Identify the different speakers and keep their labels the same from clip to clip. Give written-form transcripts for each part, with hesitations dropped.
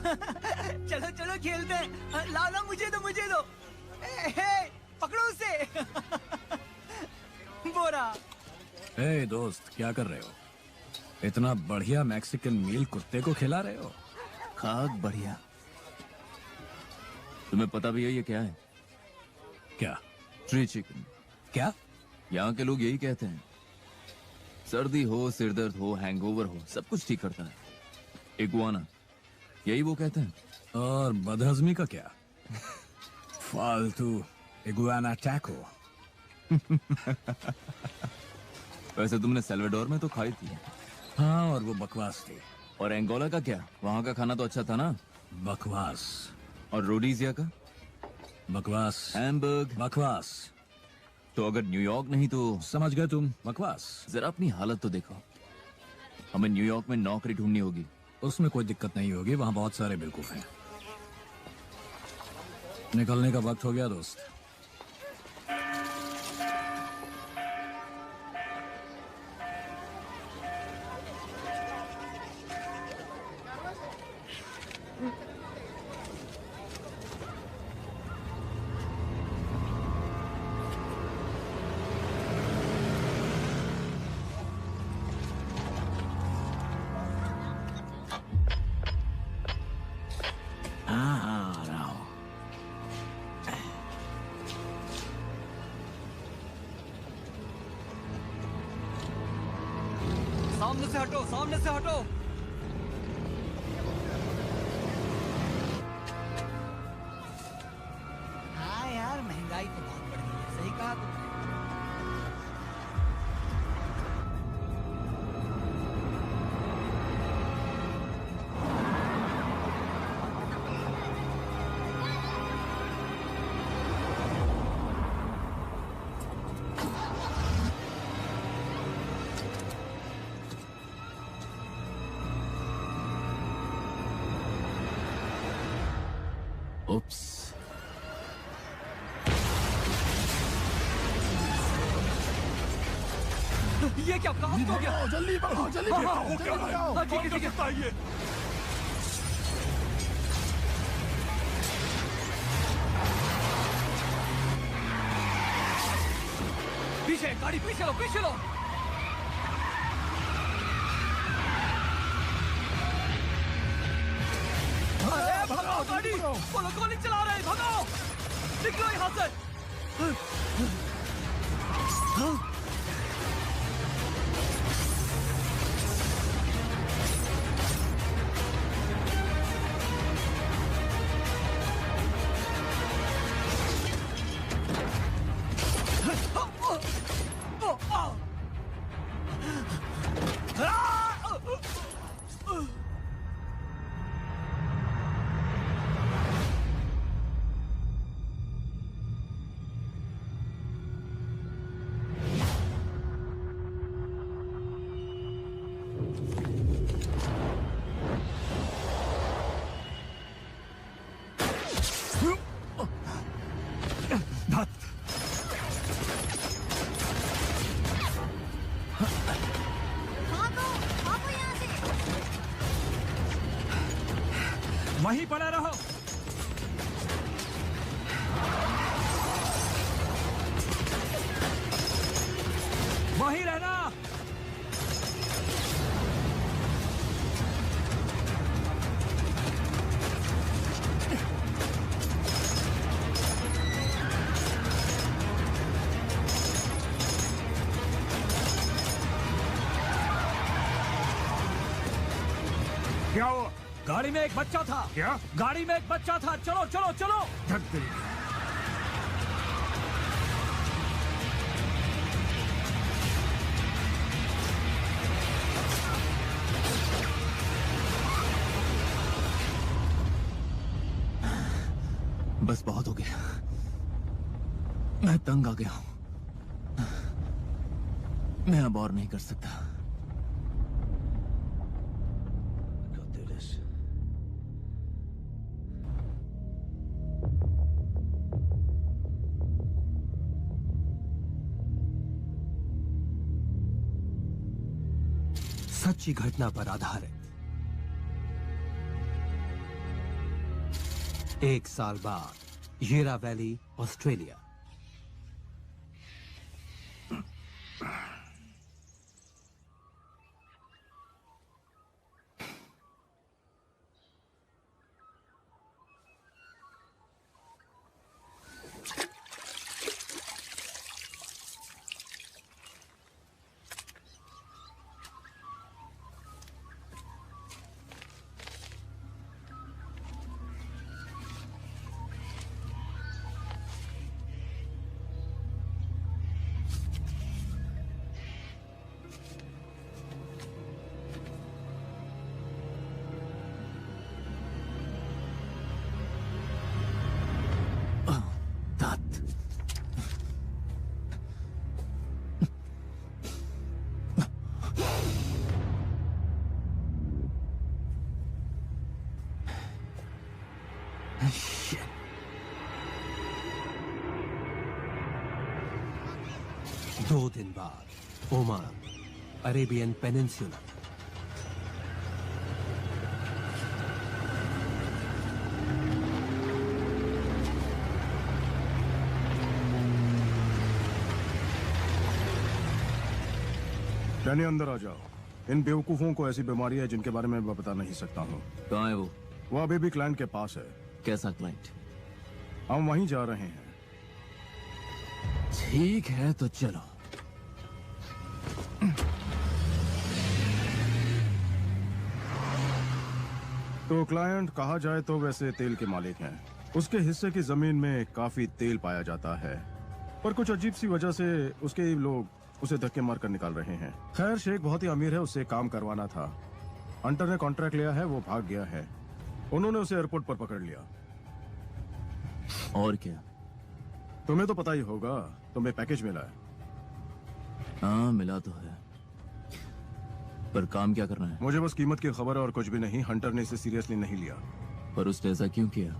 Speaker 1: चलो चलो खेलते हैं। लाओ ना, मुझे दो मुझे दो। पकड़ो उसे। बोरा।
Speaker 2: ए दोस्त, क्या कर रहे हो? इतना बढ़िया मैक्सिकन मील कुत्ते को खिला रहे हो?
Speaker 3: खाक बढ़िया। तुम्हें पता भी है ये क्या है?
Speaker 2: क्या?
Speaker 3: Tree chicken.
Speaker 2: क्या?
Speaker 3: यहाँ के लोग यही कहते हैं। सर्दी हो, सिरदर्द हो, हैंगओवर हो, सब कुछ ठीक करता है। इगुआना, यही वो कहते हैं।
Speaker 2: और बदहजमी का क्या? फालतू इगुआना टैको।
Speaker 3: वैसे तुमने सेल्वाडोर में तो खाई थी।
Speaker 2: हाँ, और वो बकवास थी।
Speaker 3: और एंगोला का क्या? वहाँ का खाना तो अच्छा था ना?
Speaker 2: बकवास।
Speaker 3: और रोडीजिया का?
Speaker 2: बकवास।
Speaker 3: हैम्बर्ग?
Speaker 2: बकवास।
Speaker 3: तो अगर न्यूयॉर्क नहीं तो?
Speaker 2: समझ गए तुम, बकवास।
Speaker 3: जरा अपनी हालत तो देखो। हमें न्यूयॉर्क में नौकरी ढूंढनी होगी।
Speaker 2: उसमें कोई दिक्कत नहीं होगी, वहां बहुत सारे बेवकूफ हैं। निकलने का वक्त हो गया दोस्त।
Speaker 1: सामने से हटो, सामने से हटो। हाँ यार, महंगाई तो बहुत बढ़ गई है। सही कहा तुमने।
Speaker 3: उप्स।
Speaker 1: ये क्या ब्लास्ट हो गया?
Speaker 4: जल्दी बढ़ाओ, जल्दी बढ़ाओ,
Speaker 1: ठीक है ठीक है। पीछे गाड़ी, पीछे लो, पीछे लो। अरे भगाओ गाड़ी, वो लोग गोली चला रहे हैं, भगाओ। निकलो यहाँ से।
Speaker 2: वहीं पड़ा रहो। वहीं रहना।
Speaker 4: क्या हुआ?
Speaker 2: गाड़ी में एक बच्चा था।
Speaker 4: क्या?
Speaker 2: गाड़ी में एक बच्चा था। चलो चलो चलो।
Speaker 4: धक गई।
Speaker 3: बस बहुत हो गया। मैं तंग आ गया हूं। मैं अब और नहीं कर सकता।
Speaker 5: सच्ची घटना पर आधारित 1 साल बाद येरा वैली, ऑस्ट्रेलिया। दो दिन बाद ओमान, अरेबियन पेनिनसुला।
Speaker 4: डैनी, अंदर आ जाओ। इन बेवकूफों को ऐसी बीमारी है जिनके बारे में मैं बता नहीं सकता हूँ।
Speaker 3: कहाँ है वो?
Speaker 4: वो अभी भी क्लाइंट के पास है।
Speaker 3: कैसा क्लाइंट?
Speaker 4: हम वहीं जा रहे हैं।
Speaker 3: ठीक है तो चलो।
Speaker 4: तो क्लाइंट कहा जाए तो वैसे तेल के मालिक हैं। उसके हिस्से की जमीन में काफी तेल पाया जाता है, पर कुछ अजीब सी वजह से उसके लोग उसे धक्के मार कर निकाल रहे हैं। खैर, शेख बहुत ही अमीर है, उससे काम करवाना था। हंटर ने कॉन्ट्रैक्ट लिया है, वो भाग गया है। उन्होंने उसे एयरपोर्ट पर पकड़ लिया।
Speaker 3: और क्या?
Speaker 4: तुम्हें तो पता ही होगा, तुम्हें पैकेज मिला है।
Speaker 3: हाँ, मिला तो है, पर काम क्या करना है?
Speaker 4: मुझे बस कीमत की खबर है और कुछ भी नहीं। हंटर ने इसे सीरियसली नहीं लिया।
Speaker 3: पर उसने ऐसा क्यों किया?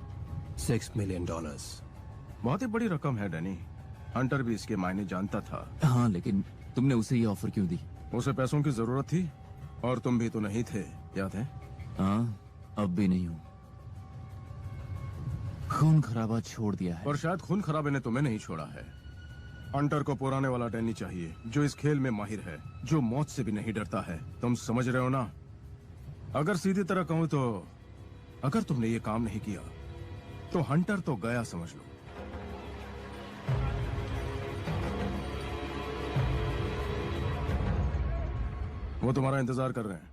Speaker 5: $6 मिलियन।
Speaker 4: बहुत ही बड़ी रकम है डैनी। हंटर भी इसके मायने जानता था।
Speaker 3: हाँ, लेकिन तुमने उसे ये ऑफर क्यों दी?
Speaker 4: उसे पैसों की जरूरत थी, और तुम भी तो नहीं थे, याद है?
Speaker 3: हाँ, अब भी नहीं हूँ। खून खराबा छोड़ दिया है।
Speaker 4: और शायद खून खराबे ने तुम्हें नहीं छोड़ा है। हंटर को पुराने वाला डैनी चाहिए, जो इस खेल में माहिर है, जो मौत से भी नहीं डरता है। तुम समझ रहे हो ना? अगर सीधी तरह कहूं तो अगर तुमने ये काम नहीं किया तो हंटर तो गया, समझ लो। वो तुम्हारा इंतजार कर रहे हैं।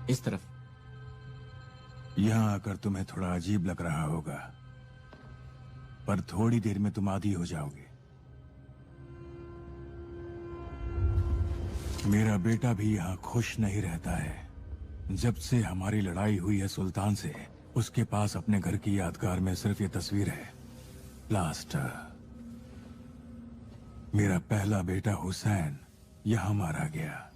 Speaker 3: इस तरफ।
Speaker 6: यहां आकर तुम्हें थोड़ा अजीब लग रहा होगा, पर थोड़ी देर में तुम आदी हो जाओगे। मेरा बेटा भी यहाँ खुश नहीं रहता है। जब से हमारी लड़ाई हुई है सुल्तान से, उसके पास अपने घर की यादगार में सिर्फ ये तस्वीर है, प्लास्टर। मेरा पहला बेटा हुसैन यहाँ मारा गया।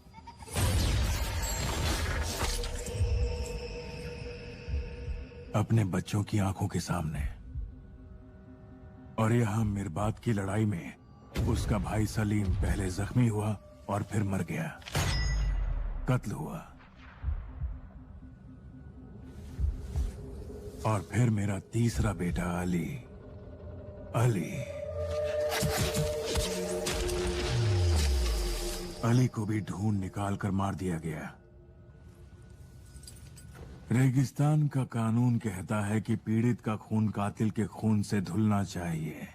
Speaker 6: अपने बच्चों की आंखों के सामने। और यहाँ मिरबात की लड़ाई में उसका भाई सलीम पहले जख्मी हुआ और फिर मर गया, कत्ल हुआ। और फिर मेरा तीसरा बेटा अली। अली को भी ढूंढ निकाल कर मार दिया गया। रेगिस्तान का कानून कहता है कि पीड़ित का खून कातिल के खून से धुलना चाहिए,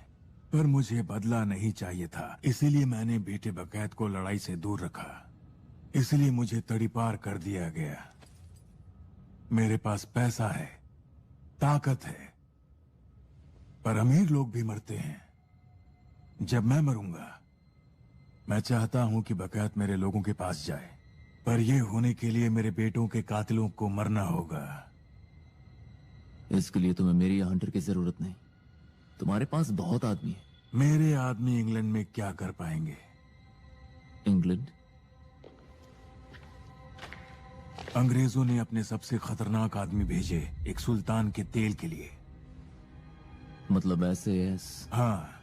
Speaker 6: पर मुझे बदला नहीं चाहिए था। इसीलिए मैंने बेटे बकैत को लड़ाई से दूर रखा। इसलिए मुझे तड़ीपार कर दिया गया। मेरे पास पैसा है, ताकत है, पर अमीर लोग भी मरते हैं। जब मैं मरूंगा, मैं चाहता हूं कि बकैत मेरे लोगों के पास जाए, पर यह होने के लिए मेरे बेटों के कातिलों को मरना होगा।
Speaker 3: इसके लिए तुम्हें मेरी या हंटर की जरूरत नहीं। तुम्हारे पास बहुत आदमी है।
Speaker 6: मेरे आदमी इंग्लैंड में क्या कर पाएंगे?
Speaker 3: इंग्लैंड?
Speaker 6: अंग्रेजों ने अपने सबसे खतरनाक आदमी भेजे एक सुल्तान के तेल के लिए।
Speaker 3: मतलब ऐसे
Speaker 6: हाँ,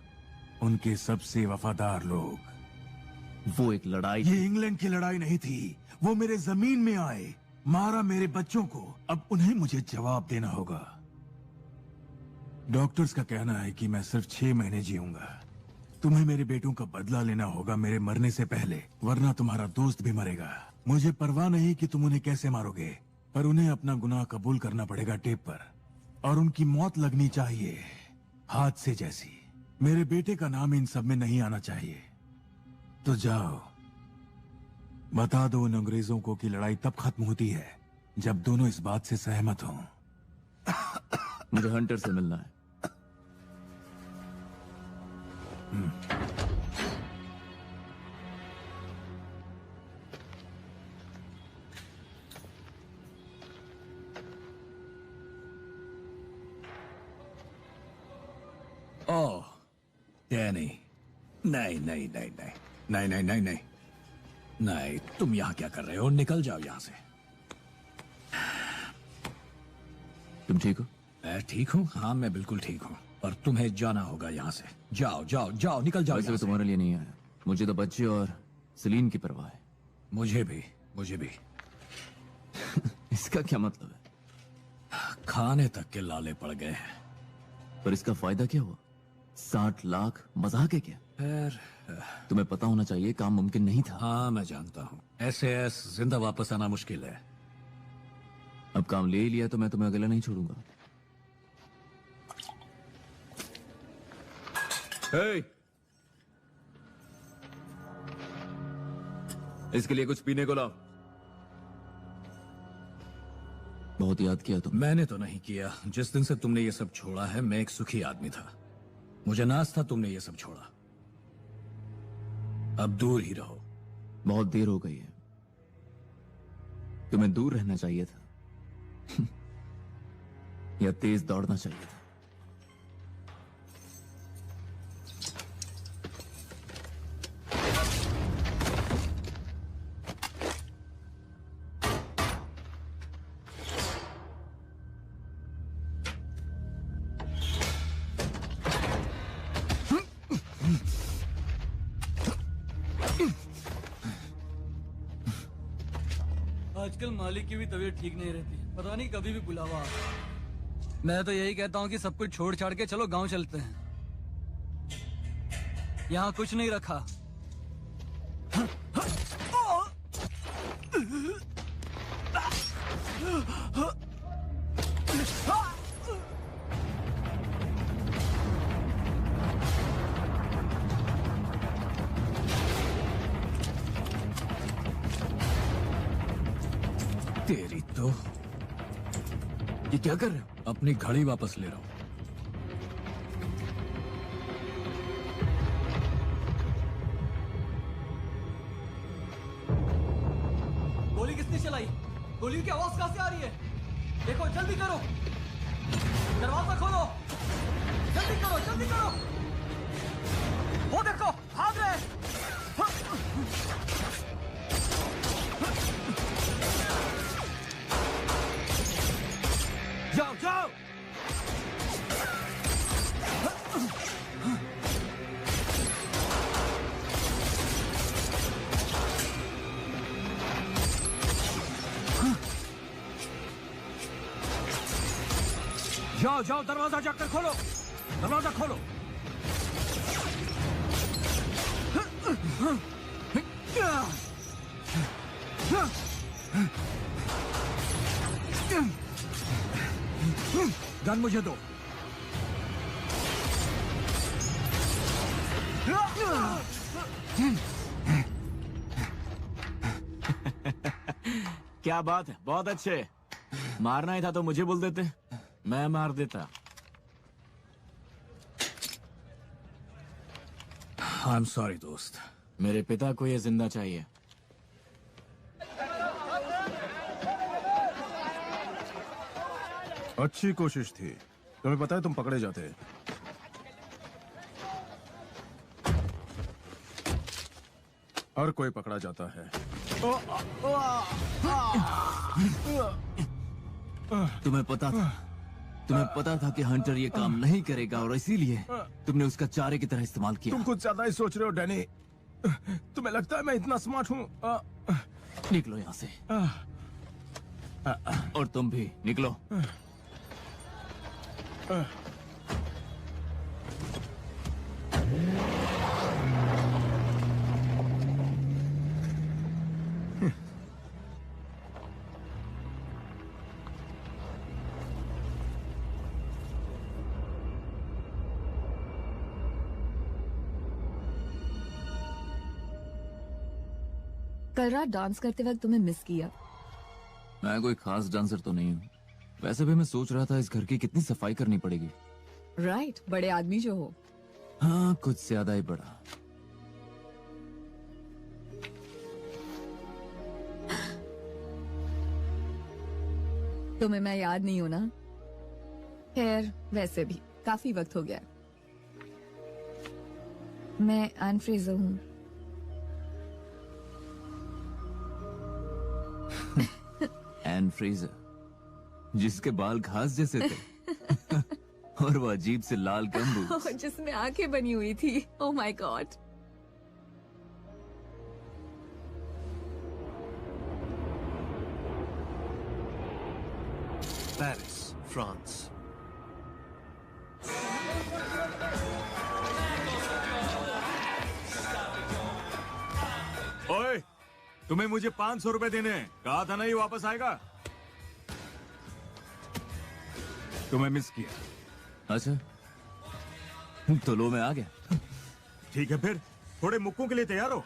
Speaker 6: उनके सबसे वफादार लोग।
Speaker 3: वो एक लड़ाई?
Speaker 6: ये इंग्लैंड की लड़ाई नहीं थी। वो मेरे जमीन में आए, मारा मेरे बच्चों को। अब उन्हें मुझे जवाब देना होगा। डॉक्टर्स का कहना है कि मैं सिर्फ 6 महीने जीऊंगा। तुम्हें मेरे बेटों का बदला लेना होगा मेरे मरने से पहले, वरना तुम्हारा दोस्त भी मरेगा। मुझे परवाह नहीं कि तुम उन्हें कैसे मारोगे, पर उन्हें अपना गुनाह कबूल करना पड़ेगा टेप पर, और उनकी मौत लगनी चाहिए हादसे जैसी। मेरे बेटे का नाम इन सब में नहीं आना चाहिए। तो जाओ, बता दो उन अंग्रेजों को कि लड़ाई तब खत्म होती है जब दोनों इस बात से सहमत हों।
Speaker 3: मुझे हंटर से मिलना है।
Speaker 2: ओह, डैनी, नहीं नहीं नहीं नहीं नहीं नहीं नहीं नहीं नहीं, तुम यहाँ क्या कर रहे हो? निकल जाओ यहाँ से।
Speaker 3: तुम ठीक हो?
Speaker 2: मैं ठीक हूँ, हाँ मैं बिल्कुल ठीक हूँ, और तुम्हें जाना होगा यहाँ से। जाओ जाओ जाओ, निकल जाओ
Speaker 3: वैसे
Speaker 2: यहाँ
Speaker 3: भी
Speaker 2: से।
Speaker 3: तुम्हारे लिए नहीं आया, मुझे तो बच्चे और सलीन की परवाह है।
Speaker 2: मुझे भी, मुझे भी।
Speaker 3: इसका क्या मतलब है?
Speaker 2: खाने तक के लाले पड़ गए हैं।
Speaker 3: पर इसका फायदा क्या हुआ? 60 लाख मजाक है क्या?
Speaker 2: खैर,
Speaker 3: तुम्हें पता होना चाहिए काम मुमकिन नहीं था।
Speaker 2: हाँ मैं जानता हूँ, SAS जिंदा वापस आना मुश्किल है।
Speaker 3: अब काम ले ही लिया तो मैं तुम्हें अकेला नहीं छोड़ूंगा। हे! इसके लिए कुछ पीने को लाओ। बहुत याद किया तुम।
Speaker 2: मैंने तो नहीं किया। जिस दिन से तुमने ये सब छोड़ा है, मैं एक सुखी आदमी था। मुझे नाज था तुमने ये सब छोड़ा। अब दूर ही रहो।
Speaker 3: बहुत देर हो गई है। तुम्हें दूर रहना चाहिए था या तेज दौड़ना चाहिए था।
Speaker 1: आजकल मालिक की भी तबीयत ठीक नहीं रहती, पता नहीं कभी भी बुलावा आता है। मैं तो यही कहता हूँ कि सब कुछ छोड़ छाड़ के चलो गांव चलते हैं। यहाँ कुछ नहीं रखा।
Speaker 2: तेरी तो।
Speaker 3: ये क्या कर रहे हो?
Speaker 2: अपनी घड़ी वापस ले रहा हूं।
Speaker 1: गोली किसने चलाई? गोली की आवाज कहां से आ रही है? देखो, जल्दी करो, दरवाजा खोलो, जल्दी करो, जल्दी करो। वो देखो, भाग रहे हैं।
Speaker 2: जाओ जाओ। जाओ जाओ, दरवाजा जाकर खोलो, दरवाजा खोलो। गन मुझे दो।
Speaker 3: क्या बात है, बहुत अच्छे। मारना ही था तो मुझे बोल देते, मैं मार देता।
Speaker 2: आई एम सॉरी दोस्त।
Speaker 3: मेरे पिता को ये जिंदा चाहिए।
Speaker 4: अच्छी कोशिश थी। तुम्हें पता है तुम पकड़े जाते। हर कोई पकड़ा जाता है।
Speaker 3: तुम्हें पता था कि हंटर ये काम नहीं करेगा और इसीलिए तुमने उसका चारे की तरह इस्तेमाल किया।
Speaker 4: तुम कुछ ज्यादा ही सोच रहे हो डैनी। तुम्हें लगता है मैं इतना स्मार्ट हूँ?
Speaker 3: निकलो यहाँ से। और तुम भी निकलो।
Speaker 7: कल रात डांस करते वक्त तुम्हें मिस किया।
Speaker 3: मैं कोई खास डांसर तो नहीं हूँ। वैसे भी मैं सोच रहा था इस घर की कितनी सफाई करनी पड़ेगी।
Speaker 7: राइट, बड़े आदमी जो हो।
Speaker 3: हाँ, कुछ ज्यादा ही बड़ा।
Speaker 7: तुम्हें मैं याद नहीं हूं ना? खैर, वैसे भी काफी वक्त हो गया। मैं एन फ्रेजर हूँ।
Speaker 3: एन फ्रेजर, जिसके बाल घास जैसे थे और वो अजीब से लाल गम्बूज।
Speaker 7: जिसमें आंखें बनी हुई थी। Oh my God.
Speaker 5: Paris, France.
Speaker 6: ओए, तुम्हें मुझे 500 रुपए देने हैं। कहा था ना ये वापस आएगा। तुम्हें मिस किया।
Speaker 3: अच्छा, तो लो मैं आ गया।
Speaker 6: ठीक है फिर, थोड़े मुक्कों के लिए तैयार हो।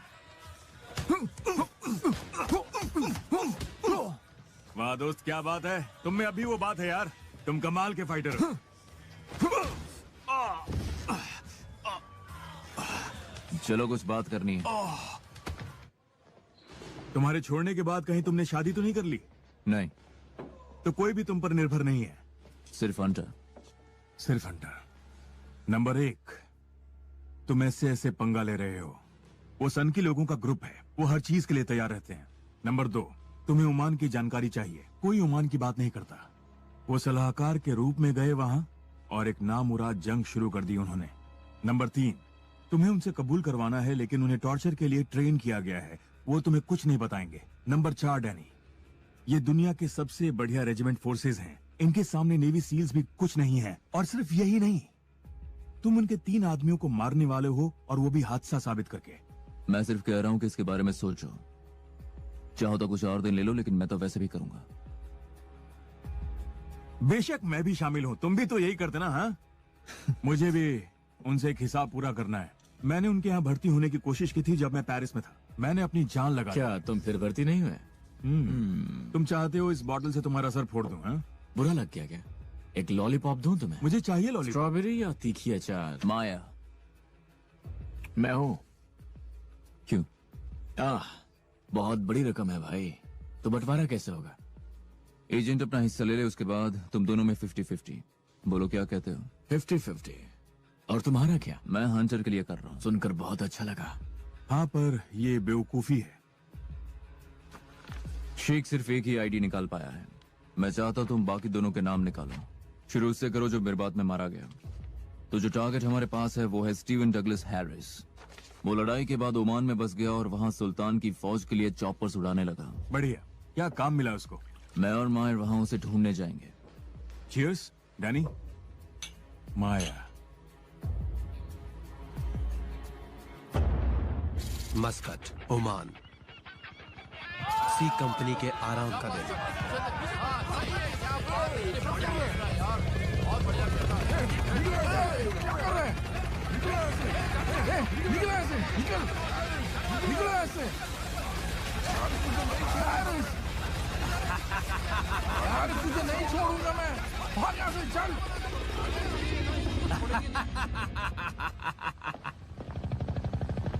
Speaker 6: वाह दोस्त, क्या बात है। तुम में अभी वो बात है यार। तुम कमाल के फाइटर हो।
Speaker 3: चलो कुछ बात करनी है।
Speaker 6: तुम्हारे छोड़ने के बाद कहीं तुमने शादी तो नहीं कर ली?
Speaker 3: नहीं,
Speaker 6: तो कोई भी तुम पर निर्भर नहीं है।
Speaker 3: सिर्फ हंटर।
Speaker 6: सिर्फ हंटर। नंबर 1, तुम ऐसे ऐसे पंगा ले रहे हो। वो सन की लोगों का ग्रुप है, वो हर चीज के लिए तैयार रहते हैं। नंबर 2, तुम्हें ओमान की जानकारी चाहिए। कोई ओमान की बात नहीं करता। वो सलाहकार के रूप में गए वहां और एक नामुराद जंग शुरू कर दी उन्होंने। नंबर 3, तुम्हें उनसे कबूल करवाना है, लेकिन उन्हें टॉर्चर के लिए ट्रेन किया गया है। वो तुम्हें कुछ नहीं बताएंगे। नंबर 4, डैनी, ये दुनिया के सबसे बढ़िया रेजिमेंट फोर्सेज हैं। इनके सामने नेवी सील्स भी कुछ नहीं है। और सिर्फ यही नहीं, तुम उनके 3 आदमियों को मारने वाले हो, और वो भी हादसा साबित करके।
Speaker 3: मैं सिर्फ कह रहा हूँ कि इसके बारे में सोचो। चाहो तो कुछ और दिन ले लो, लेकिन मैं तो वैसे भी करूंगा।
Speaker 6: बेशक मैं भी शामिल हूँ। तुम भी तो यही करते ना? हाँ। मुझे भी उनसे एक हिसाब पूरा करना है। मैंने उनके यहाँ भर्ती होने की कोशिश की थी जब मैं पेरिस में था। मैंने अपनी जान लगा दी।
Speaker 3: क्या तुम फिर भर्ती नहीं हुए?
Speaker 6: तुम चाहते हो इस बॉटल से तुम्हारा सर फोड़ दूं? हाँ?
Speaker 3: बुरा लग गया क्या? एक लॉलीपॉप दूं तुम्हें?
Speaker 6: मुझे चाहिए लॉलीपॉप।
Speaker 3: स्ट्रॉबेरी या तीखी अचार? माया, मैं हूं। क्यों? बहुत बड़ी रकम है भाई, तो बंटवारा कैसे होगा? एजेंट अपना हिस्सा ले ले, उसके बाद तुम दोनों में 50-50। बोलो क्या कहते हो? 50-50। और तुम्हारा क्या? मैं हंटर के लिए कर रहा हूँ। सुनकर बहुत अच्छा लगा।
Speaker 6: हाँ, पर ये बेवकूफी है।
Speaker 3: शेख सिर्फ एक ही आईडी निकाल पाया है। मैं चाहता हूं तुम बाकी दोनों के नाम निकालो। शुरू से करो जो मिरबात में मारा गया। तो जो टारगेट हमारे पास है वो है स्टीवन डगलस हैरिस। वो लड़ाई के बाद ओमान में बस गया और वहां सुल्तान की फौज के लिए चॉपर्स उड़ाने लगा।
Speaker 6: बढ़िया, क्या काम मिला उसको?
Speaker 3: मैं और मायर वहां उसे ढूंढने जाएंगे।
Speaker 6: Cheers, Danny. Maya.
Speaker 5: Muscat, Oman. सी कंपनी के आराम का दिन।
Speaker 6: यार तुझे नहीं छोड़ूंगा मैं, भाग यहाँ से, चल।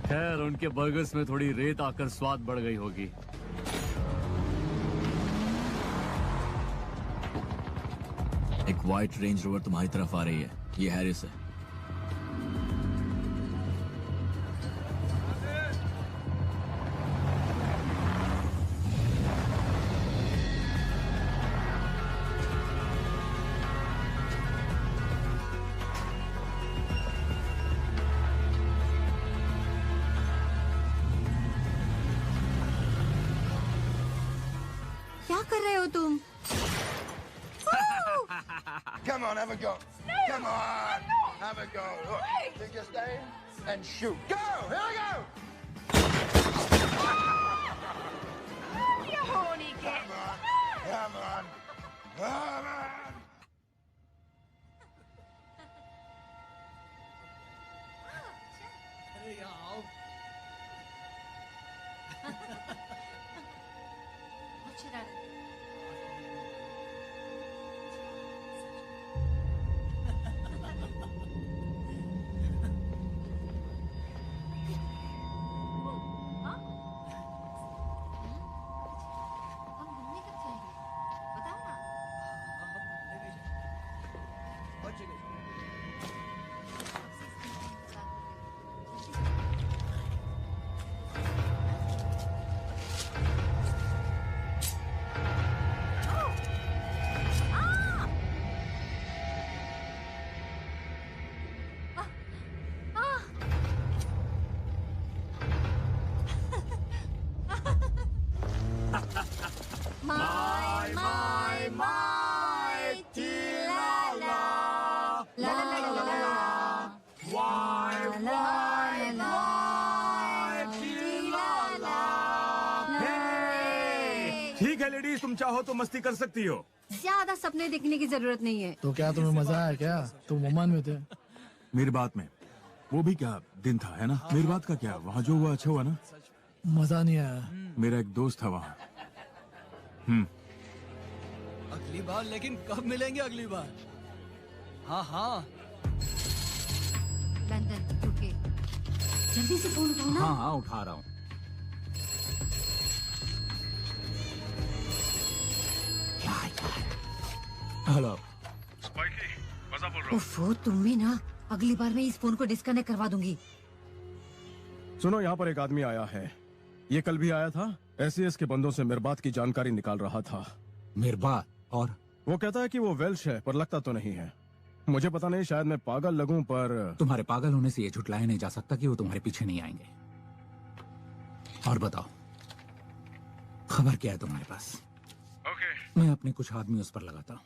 Speaker 3: खैर उनके बर्गर्स में थोड़ी रेत आकर स्वाद बढ़ गई होगी। एक व्हाइट रेंज रोवर तुम्हारी तरफ आ रही है, ये हैरिस है।
Speaker 8: क्या कर रहे हो तुम?
Speaker 9: Come on, have a go. Come on, have a go. Look, you just aim and shoot. Go! Here we go!
Speaker 8: You horny kid.
Speaker 9: Come on, come on.
Speaker 1: अरे यहाँ आओ।
Speaker 8: हम घूमने कब जाएंगे? बताओ ना।
Speaker 1: बहुत जगह
Speaker 6: ठीक है लेडीज, तुम चाहो तो मस्ती कर सकती हो।
Speaker 8: ज्यादा सपने देखने की जरूरत नहीं है।
Speaker 10: तो क्या तुम्हें मजा आया क्या? तुम ओमान में थे।
Speaker 6: मेरी बात में वो भी क्या दिन था, है ना? मेरी बात का क्या, वहाँ जो हुआ अच्छा हुआ ना?
Speaker 10: मजा नहीं आया।
Speaker 6: मेरा एक दोस्त था वहाँ।
Speaker 1: अगली बार, लेकिन कब मिलेंगे अगली बार? हाँ हाँ।
Speaker 8: लंदन रुके, जल्दी से फोन उठाओ ना।
Speaker 3: हाँ हाँ उठा रहा हूँ। हेलो
Speaker 8: उफ़ो, तुम्हें ना अगली बार मैं इस फोन को डिस्कनेक्ट करवा दूंगी।
Speaker 4: सुनो, यहाँ पर एक आदमी आया है। ये कल भी आया था। एसएएस के बंदों से मिरबात की जानकारी निकाल रहा था।
Speaker 3: मिरबात? और
Speaker 4: वो कहता है कि वो वेल्श है, पर लगता तो नहीं है। मुझे पता नहीं, शायद मैं पागल लगूं, पर
Speaker 11: तुम्हारे पागल होने से ये झुटलाया नहीं जा सकता कि वो तुम्हारे पीछे नहीं आएंगे। और बताओ, खबर क्या है तुम्हारे पास? मैं अपने कुछ आदमी उस पर लगाता हूँ।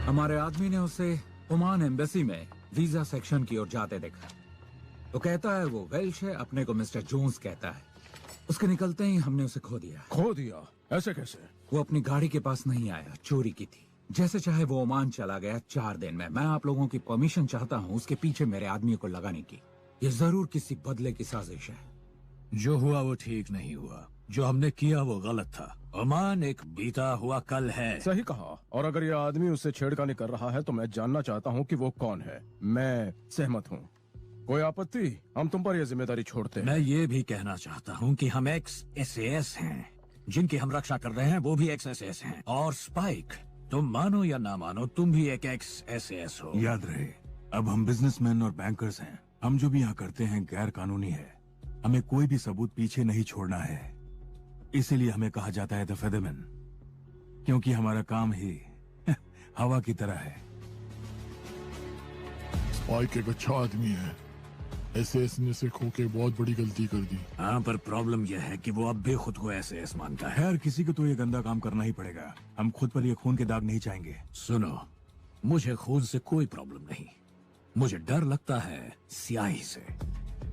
Speaker 11: हमारे आदमी ने उसे ओमान एम्बेसी में वीजा सेक्शन की ओर जाते देखा। तो कहता है वो वेल्श है, अपने को मिस्टर जोन्स कहता है। उसके निकलते ही हमने उसे खो दिया।
Speaker 4: खो दिया? ऐसे कैसे?
Speaker 11: वो अपनी गाड़ी के पास नहीं आया, चोरी की थी। जैसे चाहे वो ओमान चला गया 4 दिन में। मैं आप लोगों की परमिशन चाहता हूँ उसके पीछे मेरे आदमियों को लगाने की। ये जरूर किसी बदले की साजिश है।
Speaker 2: जो हुआ वो ठीक नहीं हुआ, जो हमने किया वो गलत था। ओमान एक बीता हुआ कल है।
Speaker 4: सही कहा। और अगर ये आदमी उससे छेड़खानी कर रहा है तो मैं जानना चाहता हूँ कि वो कौन है। मैं सहमत हूँ। कोई आपत्ति? हम तुम पर यह जिम्मेदारी छोड़ते हैं।
Speaker 2: मैं ये भी कहना चाहता हूँ कि हम एक्स एसएएस हैं। जिनकी हम रक्षा कर रहे हैं वो भी एक्स एसएएस हैं। और स्पाइक, तुम मानो या ना मानो, तुम भी एक एक्स एसएएस हो।
Speaker 6: याद रहे, अब हम बिजनेसमैन और बैंकर्स हैं। हम जो भी यहाँ करते हैं गैर कानूनी है। हमें कोई भी सबूत पीछे नहीं छोड़ना है। इसीलिए हमें कहा जाता है द फेदरमैन, क्योंकि हमारा काम ही हवा की तरह है।
Speaker 10: स्पाइक एक अच्छा आदमी है,
Speaker 12: एसएस ने सिख होके बहुत बड़ी गलती कर दी।
Speaker 2: हाँ, पर प्रॉब्लम यह है कि वो अब भी खुद को एसएस मानता है।
Speaker 6: खैर, किसी को तो ये गंदा काम करना ही पड़ेगा। हम खुद पर ये खून के दाग नहीं चाहेंगे।
Speaker 2: सुनो, मुझे खून से कोई प्रॉब्लम नहीं, मुझे डर लगता है स्याही से।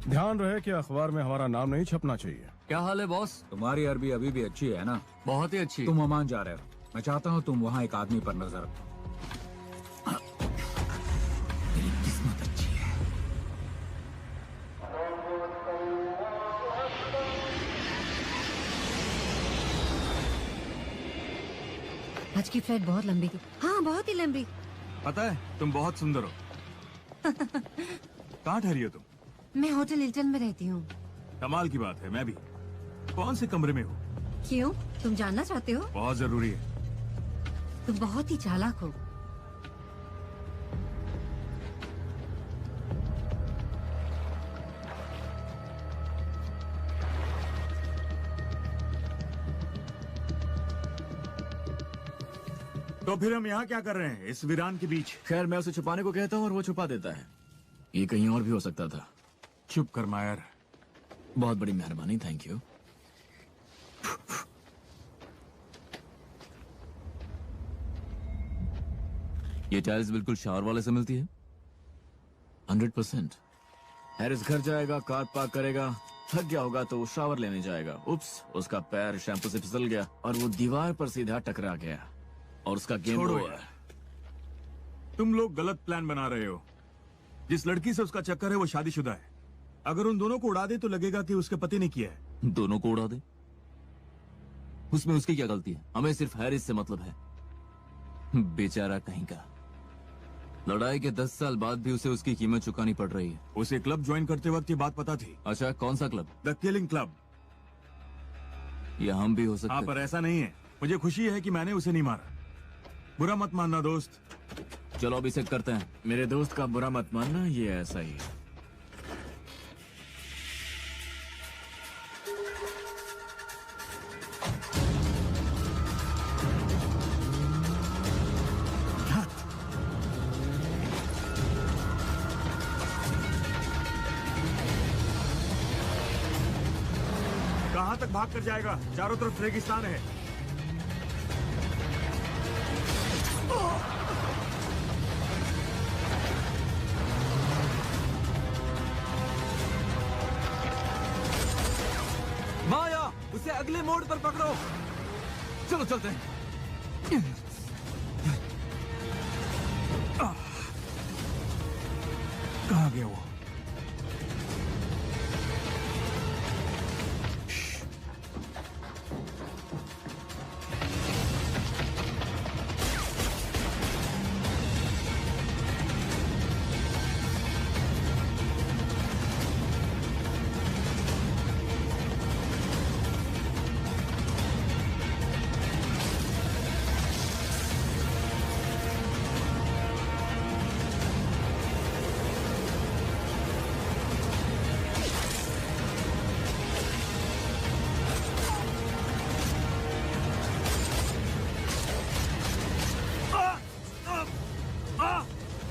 Speaker 4: ध्यान रहे कि अखबार में हमारा नाम नहीं छपना चाहिए।
Speaker 3: क्या हाल है बॉस?
Speaker 11: तुम्हारी अरबी अभी भी अच्छी है ना?
Speaker 3: बहुत ही अच्छी।
Speaker 11: तुम ओमान जा रहे हो, मैं चाहता हूँ तुम वहाँ एक आदमी पर नजर रखो।
Speaker 3: मेरी किस्मत अच्छी है।
Speaker 8: आज की फ्लाइट बहुत लंबी थी। हाँ, बहुत ही लंबी।
Speaker 6: पता है, तुम बहुत सुंदर हो। कहाँ ठहरी हो तुम?
Speaker 8: मैं होटल हिल्टन में रहती हूँ।
Speaker 6: कमाल की बात है, मैं भी। कौन से कमरे में हो?
Speaker 8: क्यों, तुम जानना चाहते हो?
Speaker 6: बहुत जरूरी है।
Speaker 8: तुम बहुत ही चालाक हो।
Speaker 6: तो फिर हम यहाँ क्या कर रहे हैं इस वीरान के बीच?
Speaker 3: खैर, मैं उसे छुपाने को कहता हूँ और वो छुपा देता है। ये कहीं और भी हो सकता था।
Speaker 6: चुप कर मायर।
Speaker 3: बहुत बड़ी मेहरबानी, थैंक यू। ये टाइल्स बिल्कुल शावर वाले से मिलती है। 100%। हैरिस घर जाएगा, कार पार्क करेगा, थक गया होगा तो वो शावर लेने जाएगा। उप्स, उसका पैर शैम्पू से फिसल गया और वो दीवार पर सीधा टकरा गया और उसका गेम
Speaker 6: छोड़ो
Speaker 3: ओवर।
Speaker 6: यार, तुम लोग गलत प्लान बना रहे हो। जिस लड़की से उसका चक्कर है वो शादीशुदा है। अगर उन दोनों को उड़ा दे तो लगेगा कि उसके पति ने किया है।
Speaker 3: दोनों को उड़ा दे? उसमें उसकी क्या गलती है? हमें सिर्फ हैरिस से मतलब है। बेचारा कहीं का। लड़ाई के 10 साल बाद भी उसे उसकी कीमत चुकानी पड़ रही है।
Speaker 6: उसे क्लब ज्वाइन करते वक्त ये बात पता थी।
Speaker 3: अच्छा, कौन सा क्लब?
Speaker 6: The killing club.
Speaker 3: या हम भी हो सकते।
Speaker 6: हाँ, पर ऐसा नहीं है। मुझे खुशी है कि मैंने उसे नहीं मारा। बुरा मत मानना दोस्त।
Speaker 3: चलो अब इसे करते हैं। मेरे दोस्त का बुरा मत मानना, ये ऐसा ही है।
Speaker 6: कहाँ तक भाग कर जाएगा? चारों तरफ रेगिस्तान है।
Speaker 11: माया, उसे अगले मोड़ पर पकड़ो।
Speaker 3: चलो चलते हैं।
Speaker 6: कहाँ गया वो?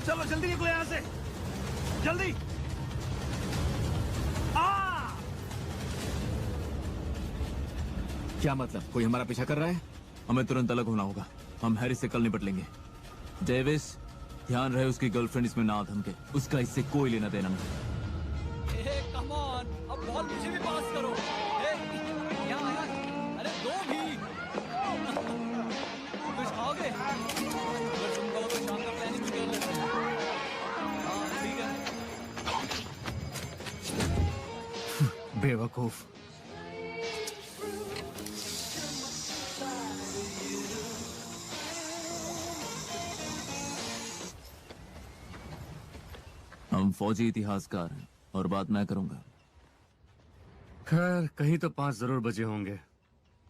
Speaker 6: चलो जल्दी निकलो यहाँ से, जल्दी।
Speaker 3: क्या मतलब? कोई हमारा पीछा कर रहा है? हमें तुरंत अलग होना होगा। हम हैरिस से कल निपट लेंगे। डेविस, ध्यान रहे उसकी गर्लफ्रेंड इसमें ना धमके। उसका इससे कोई लेना देना नहीं।
Speaker 1: कम ऑन, अब बॉल मुझे भी पास करो। यहाँ यार, अरे दो भी। कुछ खाओगे? अगर तुम कहो तो शाम का प्लानिंग भी कर लेते हैं। हाँ ठीक है।
Speaker 3: बेवकूफ। हम फौजी इतिहासकार हैं और बात मैं करूंगा।
Speaker 13: खैर, कहीं तो 5 जरूर बजे होंगे।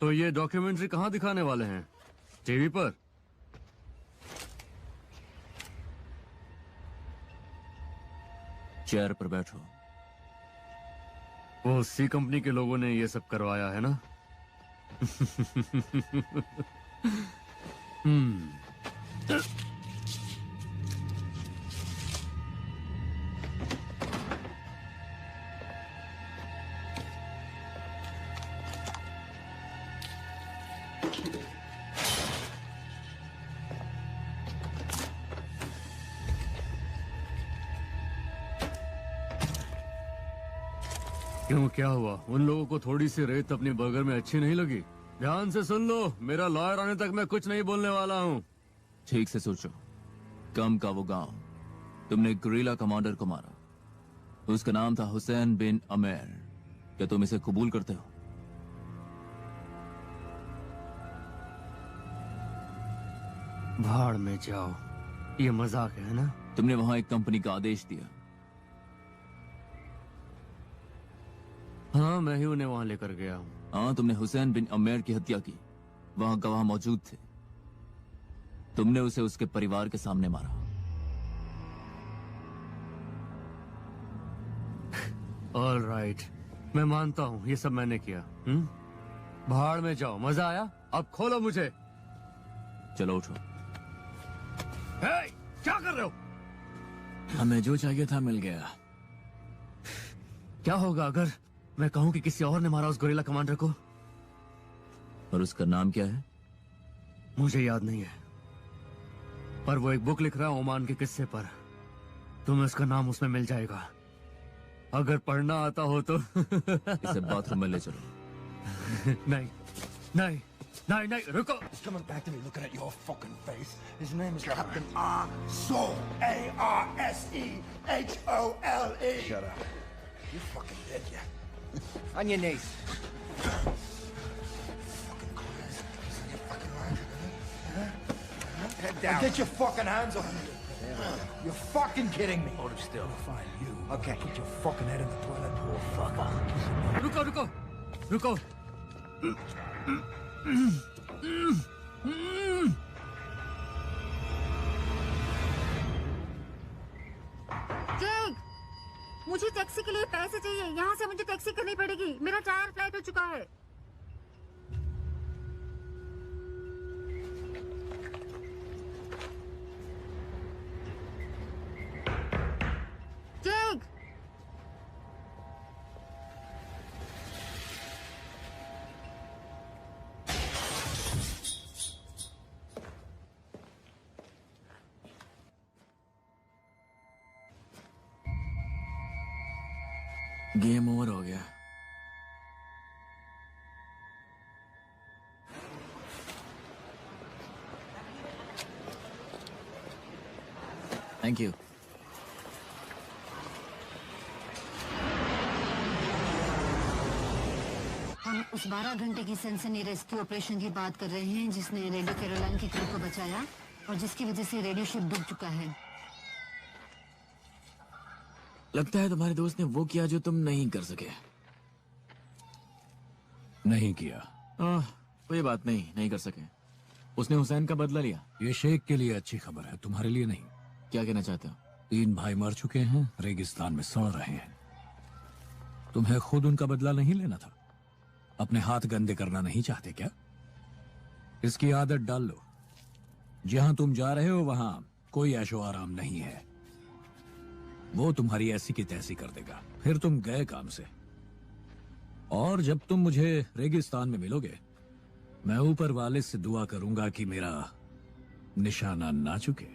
Speaker 13: तो ये डॉक्यूमेंट्री कहाँ दिखाने वाले हैं? टीवी पर?
Speaker 3: चेयर पर बैठो।
Speaker 13: वो सी कंपनी के लोगों ने ये सब करवाया है ना? क्यों, क्या हुआ? उन लोगों को थोड़ी सी रेत अपनी बर्गर में अच्छी नहीं लगी? ध्यान से सुन लो, मेरा लॉयर आने तक मैं कुछ नहीं बोलने वाला हूँ।
Speaker 3: ठीक से सोचो। कम का वो गांव, तुमने गुरिल्ला कमांडर को मारा, उसका नाम था हुसैन बिन अमेर। क्या तुम इसे कबूल करते हो?
Speaker 13: भाड़ में जाओ, ये मजाक है ना?
Speaker 3: तुमने वहां एक कंपनी का आदेश दिया।
Speaker 13: हाँ, मैं ही उन्हें वहां लेकर गया हूँ।
Speaker 3: हाँ, तुमने हुसैन बिन अमेर की हत्या की। वहां गवाह मौजूद थे। तुमने उसे उसके परिवार के सामने मारा।
Speaker 13: ऑल राइट, मैं मानता हूँ ये सब मैंने किया। भाड़ में जाओ, मजा आया? अब खोलो मुझे।
Speaker 3: चलो उठो।
Speaker 13: हे, क्या कर रहे हो?
Speaker 3: हमें जो चाहिए था मिल गया।
Speaker 13: क्या होगा अगर मैं कहूं कि किसी और ने मारा उस गोरिल्ला कमांडर को?
Speaker 3: और उसका नाम क्या है?
Speaker 13: मुझे याद नहीं है, पर वो एक बुक लिख रहा है ओमान के किस्से पर। तुम्हें उसका नाम उसमें मिल जाएगा, अगर पढ़ना आता हो तो।
Speaker 3: इसे बाथरूम में ले चलो।
Speaker 13: नहीं नहीं नहीं नहीं, रुको।
Speaker 9: He's coming back to me looking at your fucking face. His name is Captain Arsehole. A-R-S-E-H-O-L-E. Shut up. You're fucking dead, yeah. On your knees. Fucking quiet. You're fucking lying. Head down. Get your fucking hands off me. You're fucking kidding me. Hold him still. I'll find you. Okay. Put your fucking head in the toilet, poor fucker.
Speaker 13: रुको रुको रुको।
Speaker 8: Jack, मुझे taxi के लिए पैसे चाहिए। यहाँ से मुझे टैक्सी करनी पड़ेगी। मेरा टायर फ्लाइट हो चुका है। जैक,
Speaker 3: गेम ओवर हो गया। Thank you.
Speaker 8: हम उस 12 घंटे की सनसनी रेस्क्यू ऑपरेशन की बात कर रहे हैं जिसने रेडियो कैरोलाइन की क्रू को बचाया और जिसकी वजह से रेडियो शिप डूब चुका है।
Speaker 3: लगता है तुम्हारे दोस्त ने वो किया जो तुम नहीं कर सके।
Speaker 2: नहीं किया।
Speaker 3: कोई बात नहीं, नहीं कर सके। उसने हुसैन का बदला लिया।
Speaker 2: ये शेख के लिए अच्छी खबर है, तुम्हारे लिए नहीं।
Speaker 3: क्या कहना चाहते हो?
Speaker 2: 3 भाई मर चुके हैं, रेगिस्तान में सड़ रहे हैं। तुम्हें खुद उनका बदला नहीं लेना था? अपने हाथ गंदे करना नहीं चाहते क्या? इसकी आदत डाल लो। जहां तुम जा रहे हो वहां कोई ऐशो आराम नहीं है। वो तुम्हारी ऐसी की तैसी कर देगा, फिर तुम गए काम से। और जब तुम मुझे रेगिस्तान में मिलोगे, मैं ऊपर वाले से दुआ करूंगा कि मेरा निशाना ना चुके।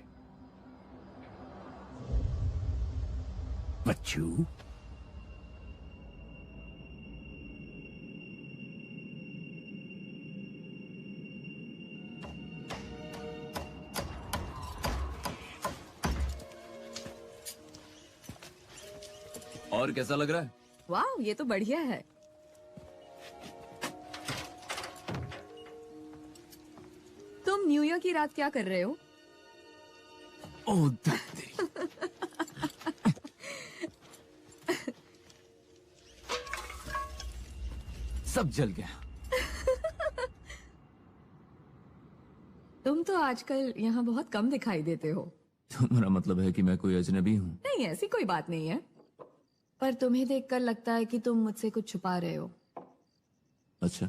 Speaker 2: बच्चू,
Speaker 3: और कैसा लग रहा है?
Speaker 7: वाह, ये तो बढ़िया है। तुम न्यू ईयर की रात क्या कर रहे हो?
Speaker 3: ओह, सब जल गया।
Speaker 7: तुम तो आजकल यहाँ बहुत कम दिखाई देते हो।
Speaker 3: तुम्हारा मतलब है कि मैं कोई अजनबी हूँ?
Speaker 7: नहीं, ऐसी कोई बात नहीं है, पर तुम्हें देखकर लगता है कि तुम मुझसे कुछ छुपा रहे हो।
Speaker 3: अच्छा।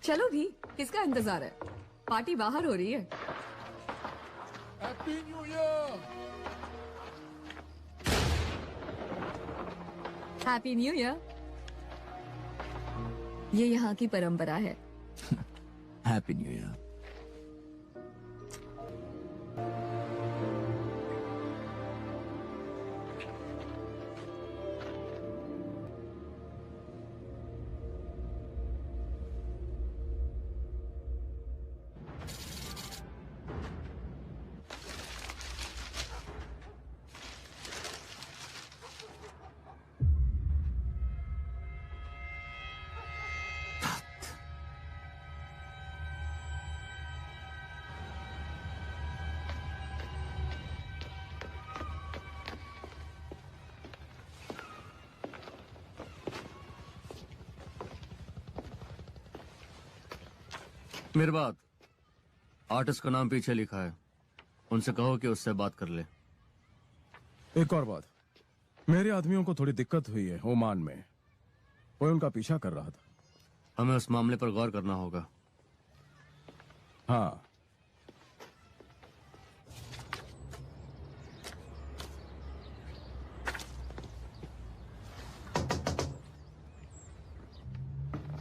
Speaker 7: चलो भी, किसका इंतजार है? पार्टी बाहर हो रही है।
Speaker 12: Happy new year.
Speaker 7: Happy new year. ये यहाँ की परंपरा है।
Speaker 3: Happy new year.
Speaker 13: मेरे बात आर्टिस्ट का नाम पीछे लिखा है, उनसे कहो कि उससे बात कर ले।
Speaker 4: एक और बात, मेरे आदमियों को थोड़ी दिक्कत हुई है ओमान में, वो उनका पीछा कर रहा था।
Speaker 13: हमें उस मामले पर गौर करना होगा।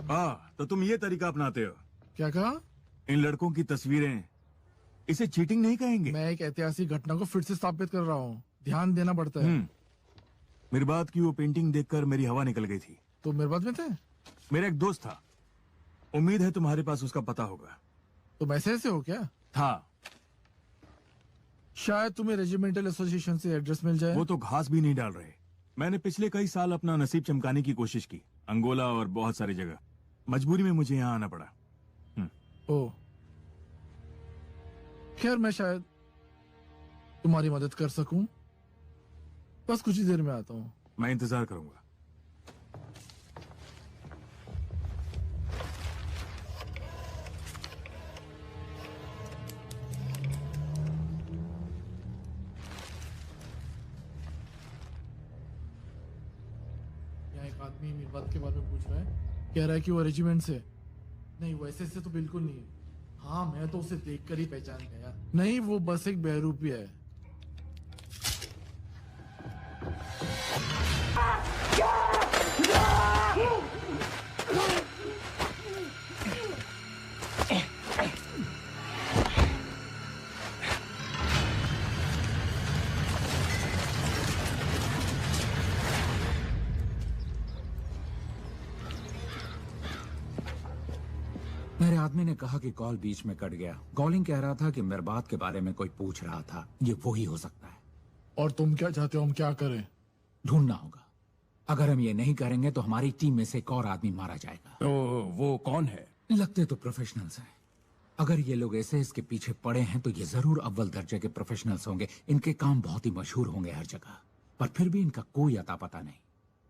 Speaker 4: हाँ,
Speaker 6: तो तुम ये तरीका अपनाते हो?
Speaker 10: क्या कहा?
Speaker 6: इन लड़कों की तस्वीरें, इसे चीटिंग नहीं कहेंगे।
Speaker 10: मैं एक ऐतिहासिक घटना को फिर से स्थापित कर रहा हूँ, ध्यान देना पड़ता है।
Speaker 6: मिरबात की वो पेंटिंग देखकर मेरी हवा निकल गई थी।
Speaker 10: तो मिरबात में थे?
Speaker 6: मेरा एक दोस्त था, उम्मीद है तुम्हारे पास उसका पता होगा।
Speaker 10: तो मैसेज से हो क्या?
Speaker 6: था।
Speaker 10: शायद तुम्हें रेजिमेंटल एसोसिएशन से एड्रेस मिल जाए।
Speaker 6: वो तो घास भी नहीं डाल रहे। मैंने पिछले कई साल अपना नसीब चमकाने की कोशिश की, अंगोला और बहुत सारी जगह। मजबूरी में मुझे यहाँ आना पड़ा।
Speaker 10: ओ, खैर मैं शायद तुम्हारी मदद कर सकूं। बस कुछ ही देर में आता हूँ।
Speaker 6: मैं इंतजार करूंगा।
Speaker 10: यहाँ एक आदमी मिरबात के बारे में पूछ रहा है, कह रहा है कि वो रेजिमेंट से। नहीं, वैसे से तो बिल्कुल नहीं है। हाँ, मैं तो उसे देखकर ही पहचान गया। नहीं, वो बस एक बहरूपी है।
Speaker 11: मेरे आदमी ने कहा कि कॉल बीच में कट गया। कॉलिंग कह रहा था कि मिरबात के बारे में कोई पूछ रहा था। ये वही हो सकता है।
Speaker 10: और तुम क्या चाहते हो हम क्या करें?
Speaker 11: ढूंढना होगा। अगर हम ये नहीं करेंगे तो हमारी टीम में से एक और आदमी मारा जाएगा।
Speaker 4: तो वो कौन है?
Speaker 11: लगते तो प्रोफेशनल्स हैं। अगर ये लोग ऐसे इसके पीछे पड़े हैं तो ये जरूर अव्वल दर्जे के प्रोफेशनल्स होंगे। इनके काम बहुत ही मशहूर होंगे हर जगह, पर फिर भी इनका कोई अता पता नहीं।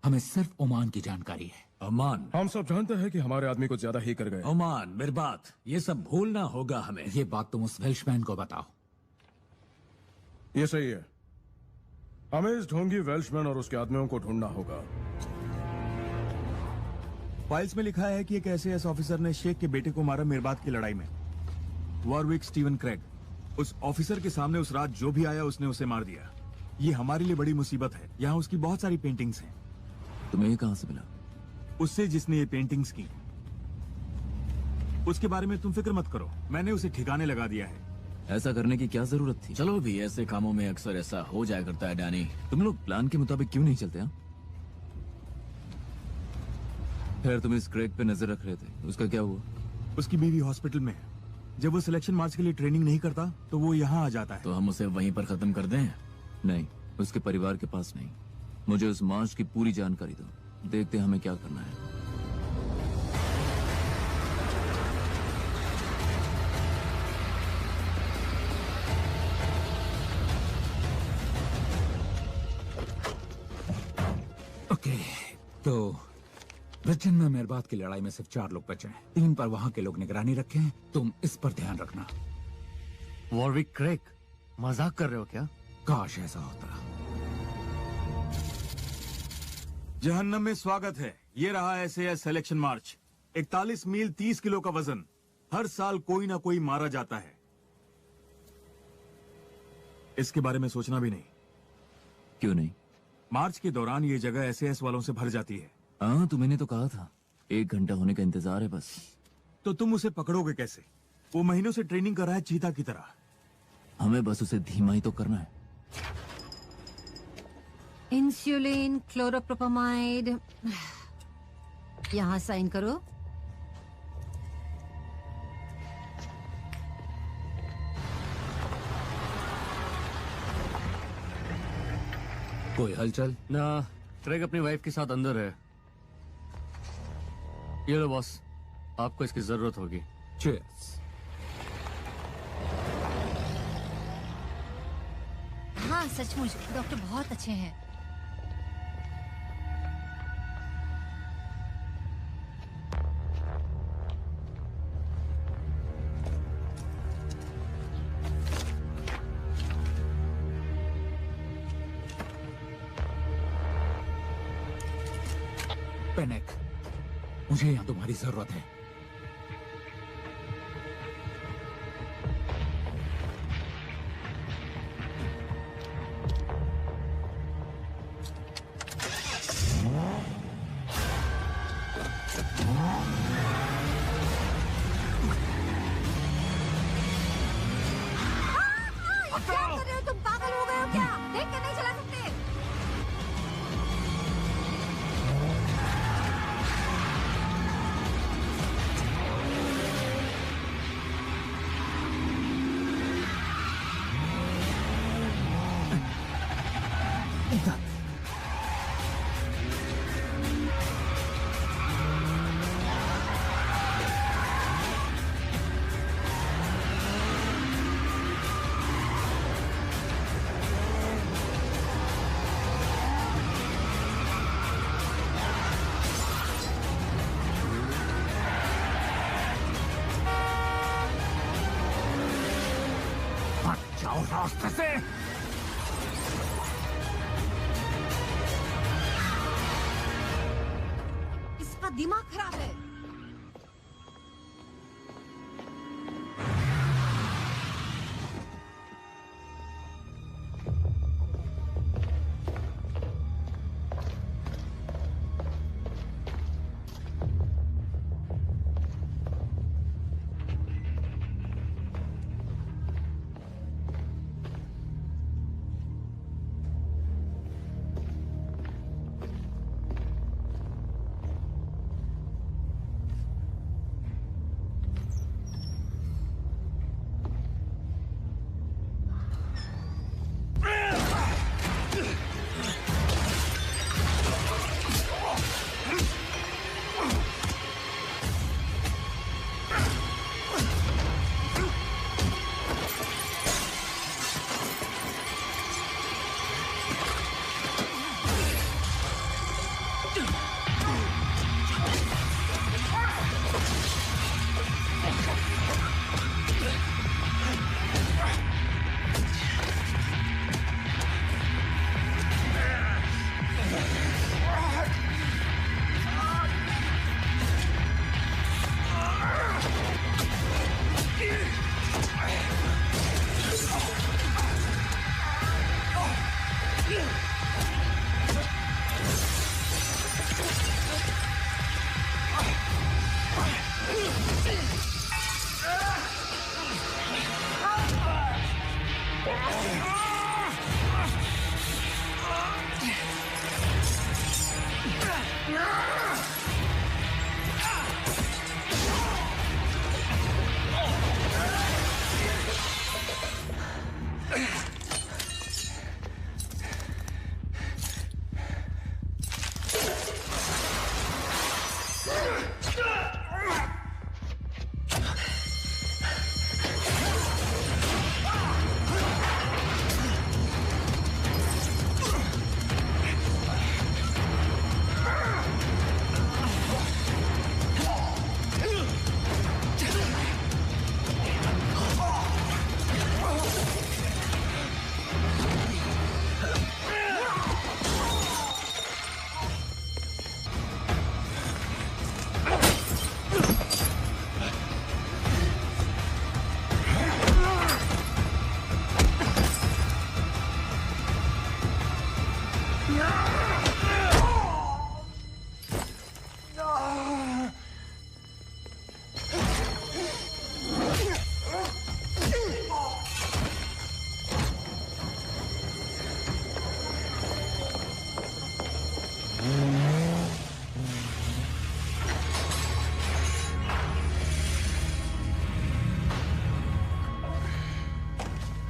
Speaker 11: हमें सिर्फ ओमान की जानकारी है।
Speaker 2: ओमान?
Speaker 4: हम सब जानते हैं कि हमारे आदमी को ज्यादा ही कर गए।
Speaker 2: ओमान, मिरबात, ये सब भूलना होगा हमें।
Speaker 11: ये बात तुम उस वेल्शमैन को बताओ।
Speaker 4: ये सही है, हमें इस ढोंगी वेल्शमैन और उसके आदमियों को ढूंढना होगा।
Speaker 6: फाइल्स में लिखा है कि एक एसएएस ऑफिसर ने शेख के बेटे को मारा मिरबात की लड़ाई में। Warwick Steven Craig. उस ऑफिसर के सामने उस रात जो भी आया उसने उसे मार दिया। ये हमारे लिए बड़ी मुसीबत है। यहाँ उसकी बहुत सारी पेंटिंग्स हैं।
Speaker 3: तुम्हें ये कहां से मिला?
Speaker 6: उससे जिसने ये पेंटिंग्स की। उसके बारे में तुम फिक्र मत करो, मैंने उसे ठिकाने लगा दिया है।
Speaker 3: ऐसा करने की क्या जरूरत थी? चलो भी, ऐसे कामों में अक्सर ऐसा हो जाया करता है डैनी। तुम लोग प्लान के मुताबिक क्यों नहीं चलते? खैर, तुम इस क्रेग पे नजर रख रहे थे, उसका क्या हुआ?
Speaker 6: उसकी बीवी हॉस्पिटल में है। जब वो सिलेक्शन मार्च के लिए ट्रेनिंग नहीं करता तो वो यहाँ आ जाता है।
Speaker 3: तो हम उसे वहीं पर खत्म कर दें? नहीं, उसके परिवार के पास नहीं। मुझे उस मार्च की पूरी जानकारी दो, देखते हैं हमें क्या करना है।
Speaker 11: ओके, तो ब्रिटेन में मिरबात की लड़ाई में सिर्फ 4 लोग बचे हैं। 3 पर वहां के लोग निगरानी रखे हैं। तुम इस पर ध्यान रखना।
Speaker 13: वॉरविक क्रेग, मजाक कर रहे हो क्या?
Speaker 11: काश ऐसा होता।
Speaker 6: जहन्नम में स्वागत है। ये रहा एसएएस सिलेक्शन मार्च। 41 मील 30 किलो का वजन। हर साल कोई ना कोई मारा जाता है। इसके बारे में सोचना भी नहीं।
Speaker 3: क्यों नहीं?
Speaker 6: मार्च के दौरान ये जगह एसएएस वालों से भर जाती है।
Speaker 3: हाँ, तो मैंने तो कहा था 1 घंटा होने का इंतजार है बस।
Speaker 6: तो तुम उसे पकड़ोगे कैसे? वो महीनों से ट्रेनिंग कर रहा है चीता की तरह।
Speaker 3: हमें बस उसे धीमा ही तो करना है।
Speaker 8: इंसुलिन, क्लोरोप्रोपामाइड, यहाँ साइन करो।
Speaker 11: कोई हलचल?
Speaker 13: ना, ट्रेग अपनी वाइफ के साथ अंदर है। ये लो बॉस, आपको इसकी जरूरत होगी।
Speaker 11: चीयर्स।
Speaker 8: हाँ सचमुच डॉक्टर बहुत अच्छे हैं।
Speaker 11: पेनेक, मुझे यहाँ तुम्हारी जरूरत है।
Speaker 8: क्या कर रहे हो तुम? पागल हो गए हो क्या? देख कर नहीं चला सकते?
Speaker 11: जाओ रास्ते से।
Speaker 8: इसका दिमाग खराब है।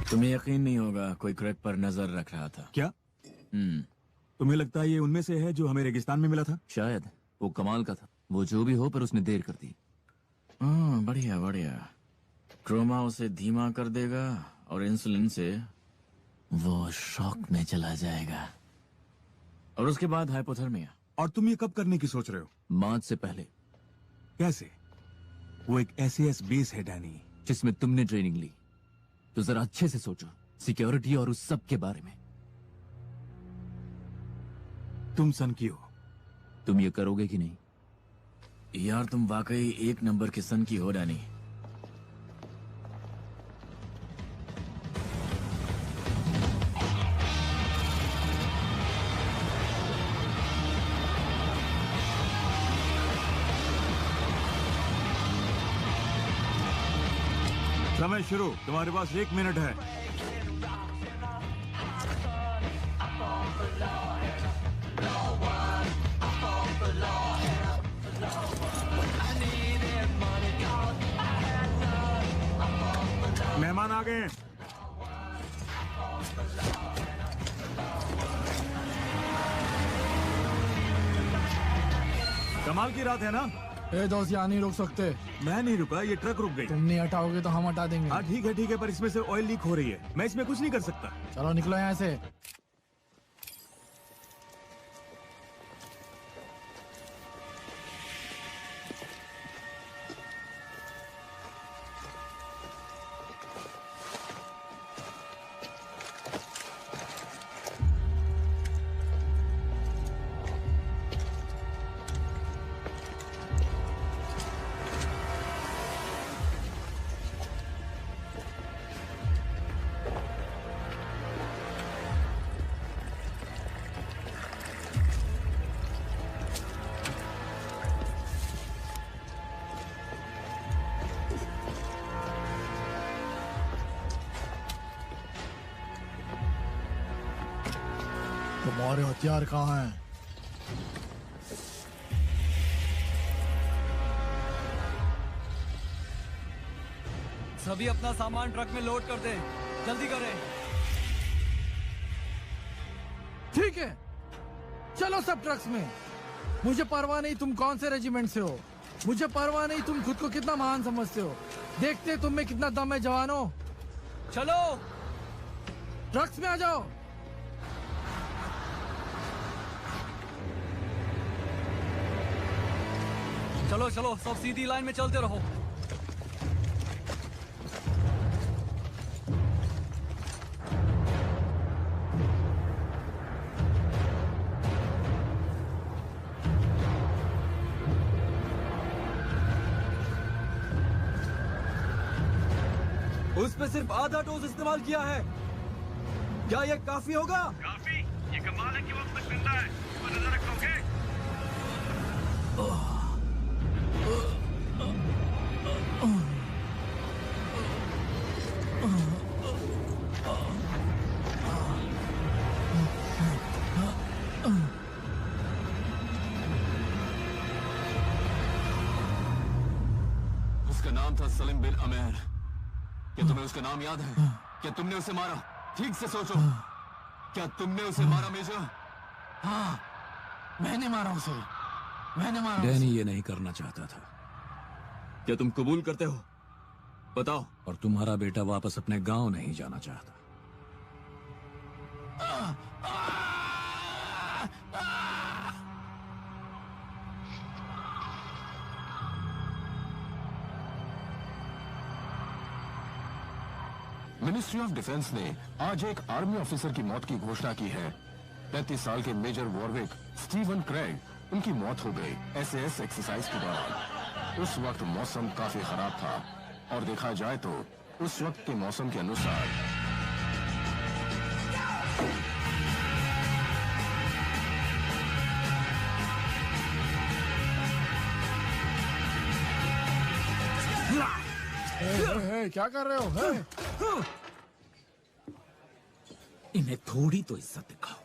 Speaker 3: तुम्हें यकीन नहीं होगा, कोई क्रैक पर नजर रख रहा था।
Speaker 6: क्या? तुम्हें लगता है ये उनमें से है जो हमें रेगिस्तान में मिला था?
Speaker 3: शायद। वो कमाल का था। वो जो भी हो, पर उसने देर कर दी। बढ़िया बढ़िया। ट्रोमा उसे धीमा कर देगा और इंसुलिन से वो शॉक में चला जाएगा, और उसके बाद हाइपोथर्मिया।
Speaker 6: और तुम ये कब करने की सोच रहे हो?
Speaker 3: मौत से पहले।
Speaker 6: कैसे? वो एक SAS बेस है डैनी,
Speaker 3: जिसमें तुमने ट्रेनिंग ली। तो जरा अच्छे से सोचो, सिक्योरिटी और उस सब के बारे में।
Speaker 6: तुम सन की हो।
Speaker 3: तुम ये करोगे कि नहीं? यार तुम वाकई एक नंबर के सन की हो डैनी।
Speaker 6: समय शुरू। तुम्हारे पास 1 मिनट है। मेहमान आ गए हैं। कमाल की रात है ना?
Speaker 10: दोस्त यहाँ नहीं रुक सकते।
Speaker 6: मैं नहीं रुका, ये ट्रक रुक गई।
Speaker 10: तुम नहीं हटाओगे तो हम हटा देंगे।
Speaker 6: हाँ ठीक है, पर इसमें से ऑयल लीक हो रही है। मैं इसमें कुछ नहीं कर सकता।
Speaker 10: चलो निकलो यहाँ से। तुम्हारे हथियार कहाँ हैं?
Speaker 1: सभी अपना सामान ट्रक में लोड कर दें। जल्दी करें।
Speaker 10: ठीक है, चलो सब ट्रक्स में। मुझे परवाह नहीं तुम कौन से रेजिमेंट से हो। मुझे परवाह नहीं तुम खुद को कितना महान समझते हो। देखते तुम में कितना दम है जवानों।
Speaker 1: चलो
Speaker 10: ट्रक्स में आ जाओ।
Speaker 1: चलो चलो, सब सीधी लाइन में चलते रहो।
Speaker 14: उस पे सिर्फ आधा डोज इस्तेमाल किया है। क्या ये काफी होगा?
Speaker 15: काफी? ये कमाल है कि वो अब तक जिंदा है। पर नजर रखोगे?
Speaker 3: उसका नाम था सलीम बिन अमेर। क्या तुम्हें उसका नाम याद है? क्या तुमने उसे मारा? ठीक से सोचो। क्या तुमने उसे मारा मेजर?
Speaker 10: हाँ, मैंने मारा उसे। मैंने मारा
Speaker 2: डैनी ये नहीं करना चाहता था।
Speaker 3: क्या तुम कबूल करते हो? बताओ।
Speaker 2: और तुम्हारा बेटा वापस अपने गांव नहीं जाना चाहता।
Speaker 16: मिनिस्ट्री ऑफ डिफेंस ने आज एक आर्मी ऑफिसर की मौत की घोषणा की है। 33 साल के मेजर वॉरविक स्टीवन क्रेग उनकी मौत हो गई SAS एक्सरसाइज के दौरान। उस वक्त मौसम काफी खराब था और देखा जाए तो उस वक्त के मौसम के अनुसार
Speaker 10: क्या कर रहे हो?
Speaker 11: इन्हें थोड़ी तो इज्जत दिखाओ।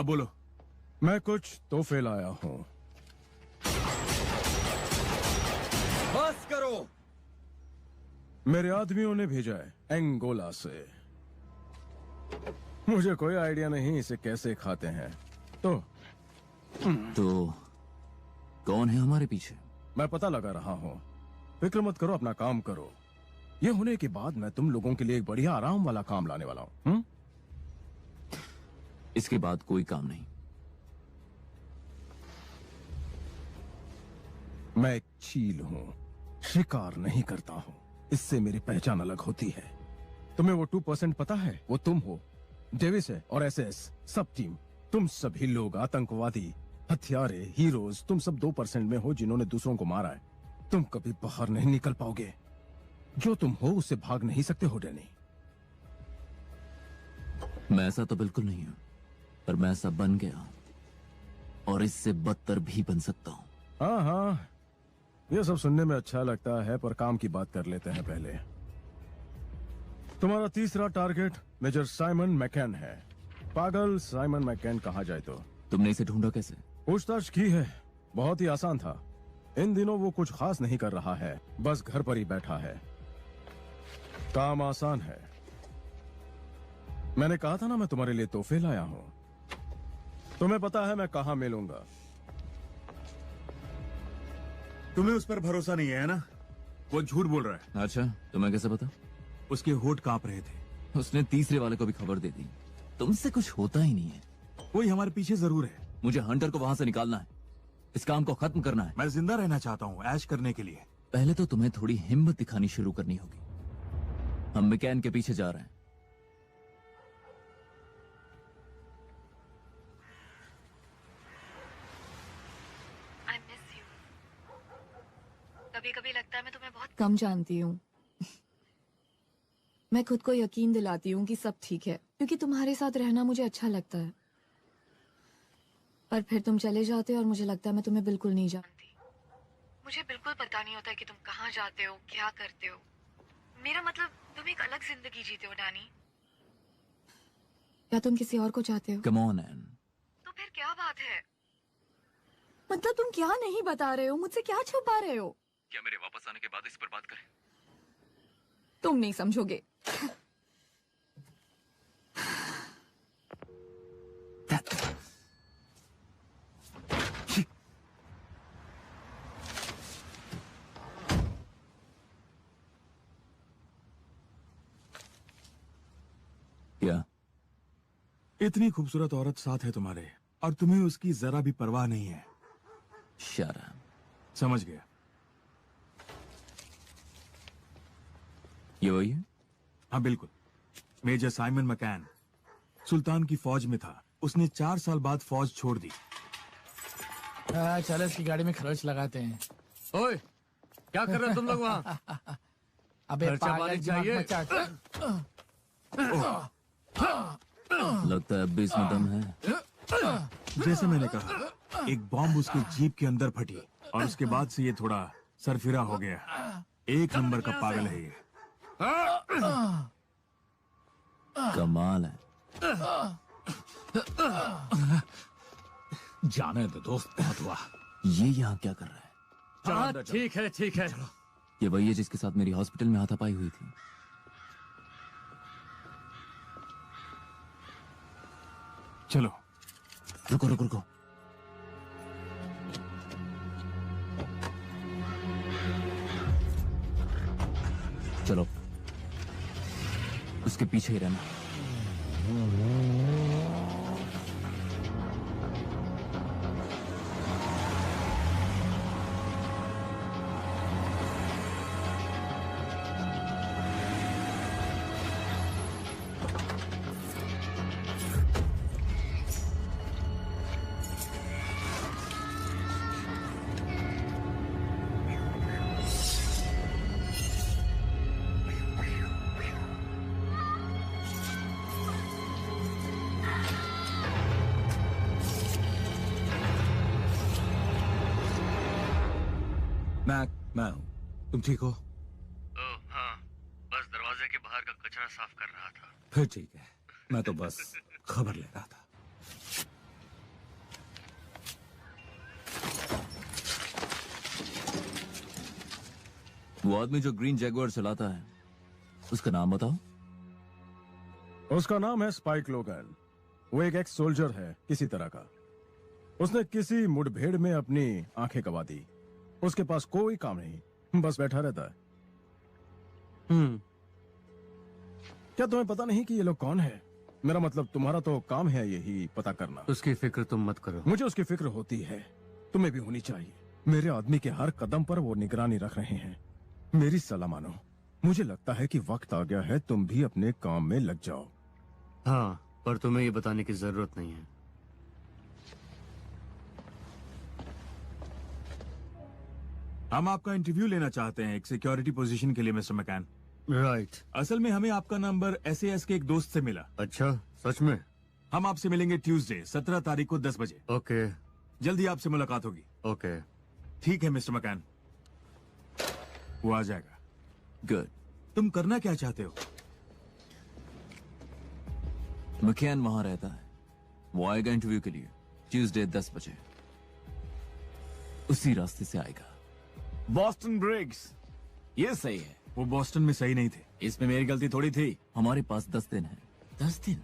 Speaker 6: अब बोलो।
Speaker 4: मैं कुछ तोहफे लाया हूँ।
Speaker 14: बस करो।
Speaker 4: मेरे आदमियों ने भेजा है एंगोला से। मुझे कोई आइडिया नहीं इसे कैसे खाते हैं। तो
Speaker 3: कौन है हमारे पीछे?
Speaker 4: मैं पता लगा रहा हूँ। फिक्र मत करो, अपना काम करो। ये होने के बाद मैं तुम लोगों के लिए एक बढ़िया आराम वाला काम लाने वाला हूँ।
Speaker 3: इसके बाद कोई काम नहीं।
Speaker 4: मैं एक चील हूँ, शिकार नहीं करता हूँ। इससे मेरी पहचान अलग होती है। तुम्हें वो 2% पता है? वो तुम हो, डेविस है और एसएस सब टीम। तुम सभी लोग आतंकवादी, हथियारे, हीरोज, तुम सब 2% में हो जिन्होंने दूसरों को मारा है। तुम कभी बाहर नहीं निकल पाओगे। जो तुम हो उससे भाग नहीं सकते हो डैनी।
Speaker 3: मैं ऐसा तो बिल्कुल नहीं हूं, पर मैं ऐसा बन गया हूं और इससे बदतर भी बन सकता हूं।
Speaker 4: हाँ हाँ, ये सब सुनने में अच्छा लगता है, पर काम की बात कर लेते हैं पहले। तुम्हारा तीसरा टारगेट मेजर साइमन मैकैन है। पागल साइमन मैकैन कहा जाए तो।
Speaker 3: तुमने इसे ढूंढा कैसे?
Speaker 4: पूछताछ की है, बहुत ही आसान था। इन दिनों वो कुछ खास नहीं कर रहा है, बस घर पर ही बैठा है। काम आसान है। मैंने कहा था ना मैं तुम्हारे लिए तोहफे लाया हूं। तुम्हें पता है मैं कहां मिलूंगा।
Speaker 6: तुम्हें उस पर भरोसा नहीं है ना? वो झूठ बोल रहा है।
Speaker 3: अच्छा, तुम्हें कैसे पता?
Speaker 6: उसके होठ कांप रहे थे।
Speaker 3: उसने तीसरे वाले को भी खबर दे दी। तुमसे कुछ होता ही नहीं है।
Speaker 6: कोई हमारे पीछे जरूर है।
Speaker 3: मुझे हंटर को वहां से निकालना है। इस काम को खत्म करना है।
Speaker 6: मैं जिंदा रहना चाहता हूँ, ऐश करने के लिए।
Speaker 3: पहले तो तुम्हें थोड़ी हिम्मत दिखानी शुरू करनी होगी। हम मैकैन के पीछे जा रहे हैं।
Speaker 7: कभी कभी लगता है मैं तुम्हें बहुत कम जानती हूँ। मैं खुद को यकीन दिलाती हूँ कि सब ठीक है, क्योंकि तुम्हारे साथ रहना मुझे अच्छा लगता है। पर फिर तुम चले जाते हो और मुझे लगता है मैं तुम्हें बिल्कुल नहीं जानती। मुझे बिल्कुल पता नहीं होता कि तुम कहाँ जाते हो, क्या करते हो। मेरा मतलब तुम एक अलग जिंदगी जीते हो डैनी। क्या तुम किसी और को चाहते हो?
Speaker 3: Come on an.
Speaker 7: तो फिर क्या बात है? मतलब तुम क्या नहीं बता रहे हो? मुझसे क्या छुपा रहे हो?
Speaker 3: क्या मेरे वापस आने के बाद इस पर बात करें?
Speaker 7: तुम नहीं समझोगे।
Speaker 3: क्या?
Speaker 6: इतनी खूबसूरत औरत साथ है तुम्हारे और तुम्हें उसकी जरा भी परवाह नहीं है।
Speaker 3: शर्म।
Speaker 6: समझ गया।
Speaker 3: ये वही है?
Speaker 6: हाँ बिल्कुल। मेजर साइमन मैकैन सुल्तान की फौज में था। उसने 4 साल बाद फौज छोड़ दी।
Speaker 10: चलो इसकी गाड़ी में खर्च लगाते हैं।
Speaker 13: ओए, क्या कर रहे हो तुम लोग वहाँ?
Speaker 10: अबे
Speaker 13: खर्चा
Speaker 10: पागल,
Speaker 13: पानी
Speaker 10: दिमाग
Speaker 13: चाहिए?
Speaker 10: मत चाट।
Speaker 3: लगता है अब भी इसमें दम है।
Speaker 6: जैसे मैंने कहा, एक बॉम्ब उसके जीप के अंदर फटी और उसके बाद से ये थोड़ा सरफिरा हो गया। एक नंबर का पागल है ये।
Speaker 3: कमाल है।
Speaker 11: जाने दो दोस्त, बहुत हुआ।
Speaker 3: ये यहाँ क्या कर रहा है?
Speaker 13: हाँ, ठीक है ठीक है।
Speaker 3: ये वही है जिसके साथ मेरी हॉस्पिटल में हाथापाई हुई थी।
Speaker 6: चलो।
Speaker 3: रुको रुको रुको। चलो, उसके पीछे ही रहना।
Speaker 11: मैं हूँ। तुम ठीक हो?
Speaker 15: हाँ, बस दरवाजे के बाहर का कचरा साफ कर रहा था।
Speaker 11: फिर ठीक है। मैं तो बस खबर ले रहा था।
Speaker 3: वो आदमी जो ग्रीन जैगुआर चलाता है, उसका नाम बताओ।
Speaker 4: उसका नाम है स्पाइक लोगन। वो एक एक्स सोल्जर है किसी तरह का। उसने किसी मुठभेड़ में अपनी आंखें गंवा दी। उसके पास कोई काम नहीं, बस बैठा रहता है। क्या तुम्हें पता नहीं कि ये लोग कौन है? मेरा मतलब तुम्हारा तो काम है यही पता करना।
Speaker 13: उसकी फिक्र तुम मत करो।
Speaker 4: मुझे उसकी फिक्र होती है, तुम्हें भी होनी चाहिए। मेरे आदमी के हर कदम पर वो निगरानी रख रहे हैं। मेरी सलाह मानो। मुझे लगता है कि वक्त आ गया है तुम भी अपने काम में लग जाओ।
Speaker 13: हाँ, पर तुम्हें ये बताने की जरूरत नहीं है।
Speaker 6: हम आपका इंटरव्यू लेना चाहते हैं एक सिक्योरिटी पोजीशन के लिए मिस्टर मैकैन।
Speaker 13: राइट।
Speaker 6: असल में हमें आपका नंबर एसएएस के एक दोस्त से मिला।
Speaker 13: अच्छा, सच में?
Speaker 6: हम आपसे मिलेंगे ट्यूसडे 17 तारीख को 10 बजे।
Speaker 13: ओके।
Speaker 6: जल्दी आपसे मुलाकात होगी।
Speaker 13: ओके।
Speaker 6: ठीक है मिस्टर मैकैन, वो आ जाएगा।
Speaker 3: गुड।
Speaker 6: तुम करना क्या चाहते हो?
Speaker 3: मैकैन वहां रहता है, वो आएगा इंटरव्यू के लिए ट्यूसडे 10 बजे। उसी रास्ते से आएगा।
Speaker 2: बॉस्टन ब्रिग्स, ये सही है।
Speaker 6: वो बॉस्टन में सही नहीं थे।
Speaker 2: इसमें मेरी गलती थोड़ी थी।
Speaker 3: हमारे पास 10 दिन है। 10 दिन?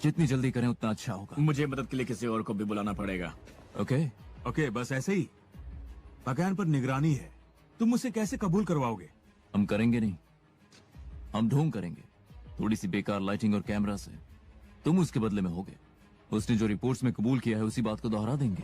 Speaker 3: जितनी जल्दी करें उतना अच्छा होगा।
Speaker 2: मुझे मदद के लिए किसी और को भी बुलाना पड़ेगा।
Speaker 3: ओके
Speaker 6: ओके, बस ऐसे ही। मैकैन पर निगरानी है, तुम उसे कैसे कबूल करवाओगे?
Speaker 3: हम करेंगे नहीं, हम ढोंग करेंगे। थोड़ी सी बेकार लाइटिंग और कैमरा से तुम उसके बदले में होगे। उसने जो रिपोर्ट्स में कबूल किया है उसी बात को दोहरा देंगे।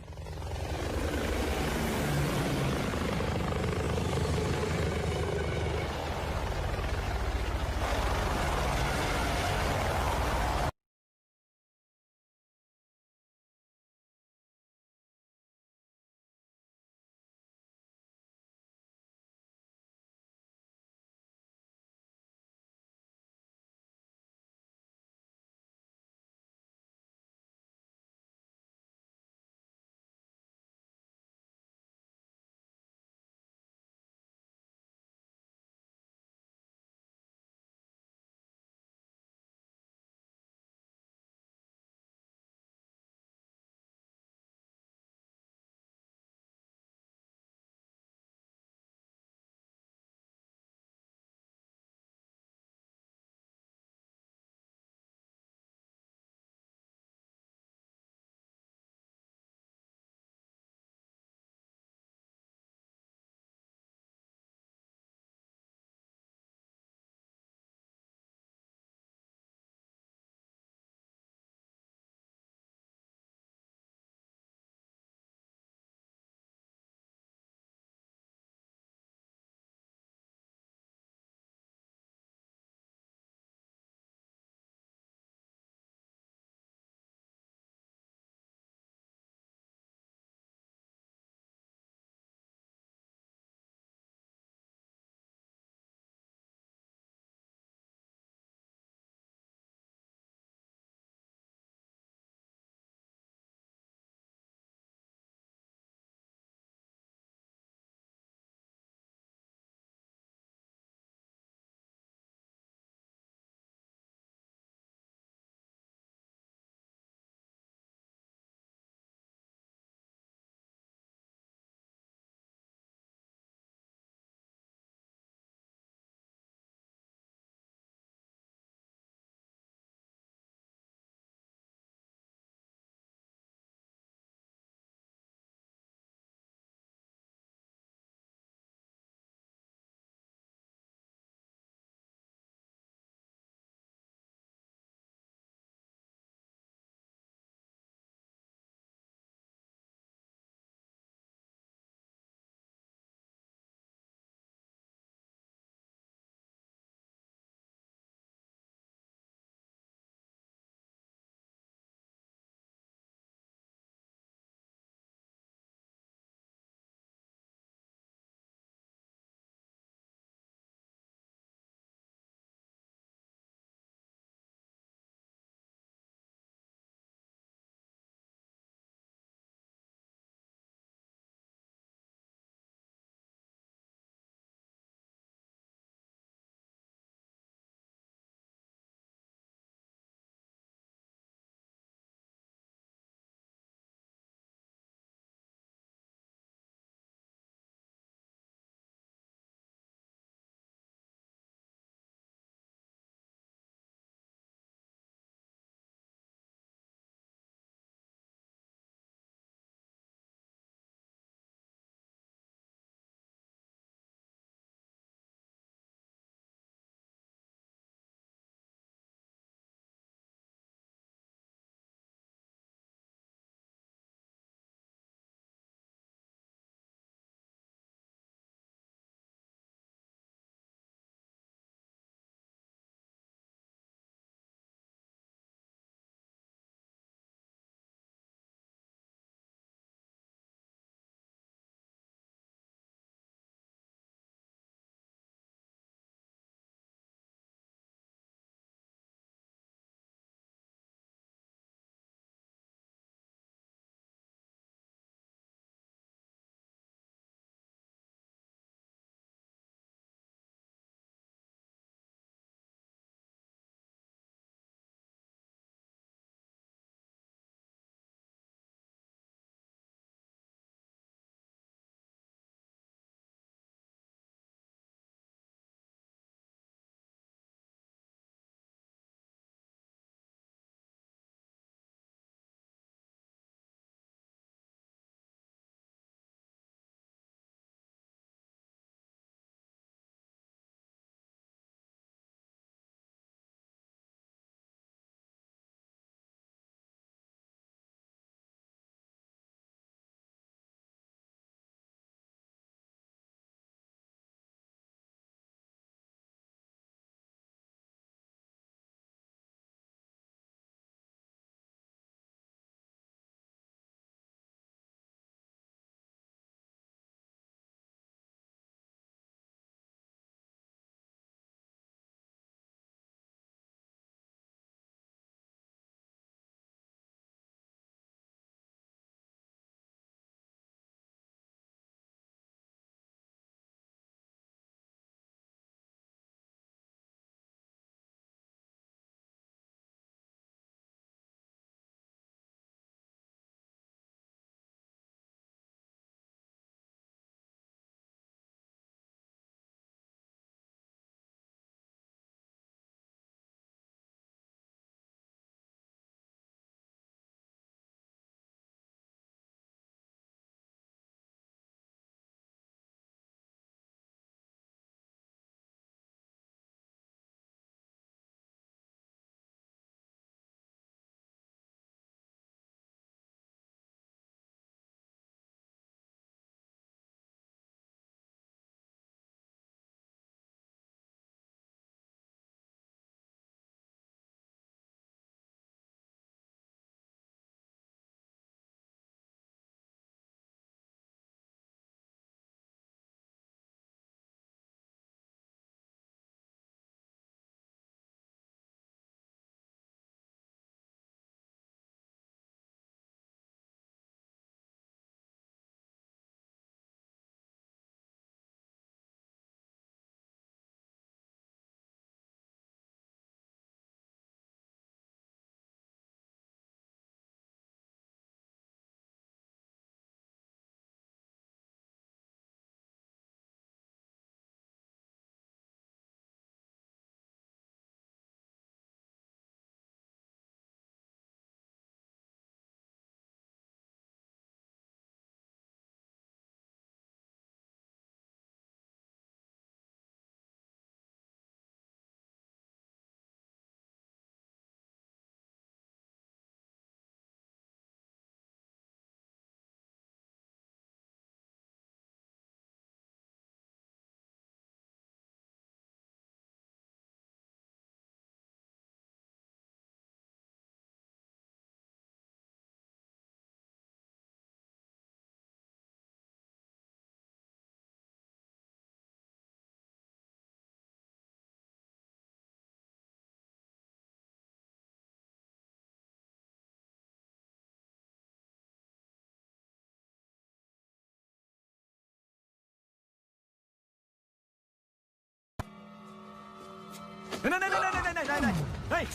Speaker 14: नहीं नहीं नहीं नहीं नहीं नहीं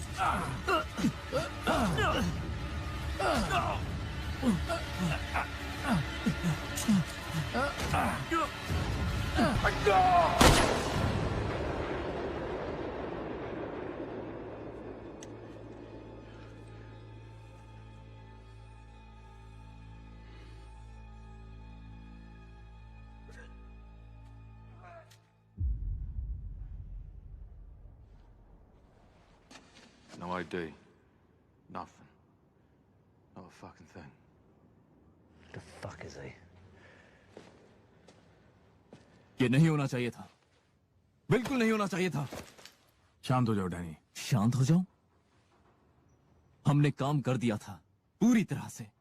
Speaker 17: No ID. Nothing. Not a fucking thing.
Speaker 3: The fuck is he? ये नहीं होना चाहिए था, बिल्कुल नहीं होना चाहिए था।
Speaker 6: शांत हो जाओ डैनी।
Speaker 3: शांत हो जाऊं? हमने काम कर दिया था पूरी तरह से।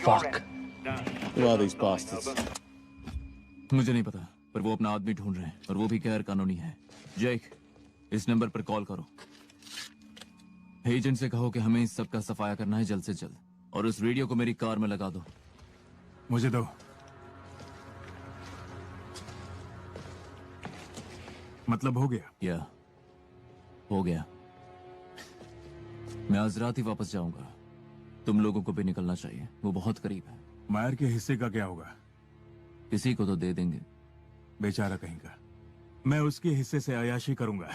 Speaker 17: Fuck. Who are these bastards?
Speaker 3: मुझे नहीं पता, पर वो अपना आदमी ढूंढ रहे हैं और वो भी गैर कानूनी है। जेक, इस नंबर पर कॉल करो। एजेंट से कहो कि हमें इस सब का सफाया करना है जल्द से जल्द, और उस रेडियो को मेरी कार में लगा दो।
Speaker 6: मुझे दो। मतलब हो गया?
Speaker 3: या हो गया। मैं आज रात ही वापस जाऊंगा। तुम लोगों को भी निकलना चाहिए, वो बहुत करीब है।
Speaker 6: मायर के हिस्से का क्या होगा?
Speaker 3: किसी को तो दे देंगे।
Speaker 6: बेचारा कहीं का। मैं उसके हिस्से से अयाशी करूंगा।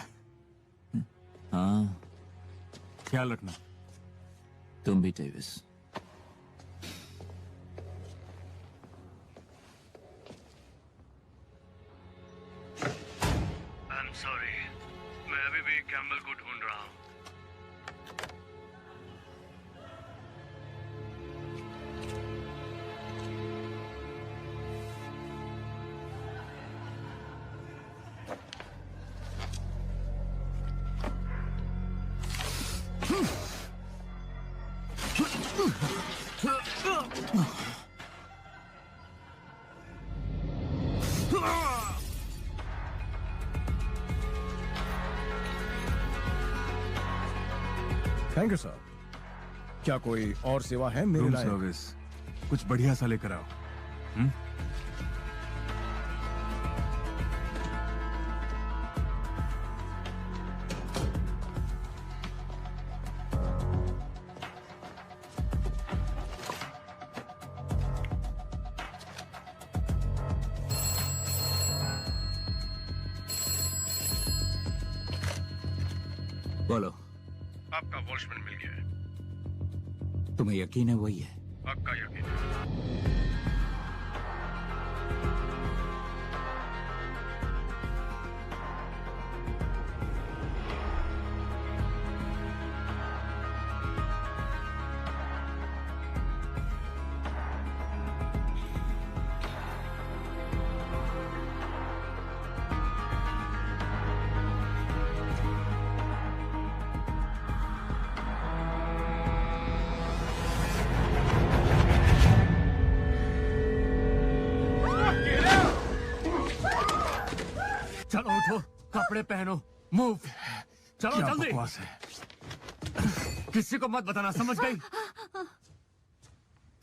Speaker 3: हाँ,
Speaker 6: ख्याल रखना।
Speaker 3: तुम भी डेविस।
Speaker 15: I'm sorry. मैं अभी भी कैम्बल को ढूंढ रहा हूँ।
Speaker 4: Thank you sir. क्या कोई और सेवा है मेरे
Speaker 6: रूम
Speaker 4: लायक?
Speaker 6: सर्विस कुछ बढ़िया सा लेकर आओ।
Speaker 11: बोलो।
Speaker 15: आपका वॉचमैन मिल गया है।
Speaker 11: तुम्हें यकीन है वही है?
Speaker 15: पक्का यकीन है।
Speaker 13: चलो उठो, कपड़े पहनो, मूव। चलो
Speaker 6: क्या
Speaker 13: जल्दी।
Speaker 6: बकवास है?
Speaker 13: किसी को मत बताना, समझ गई?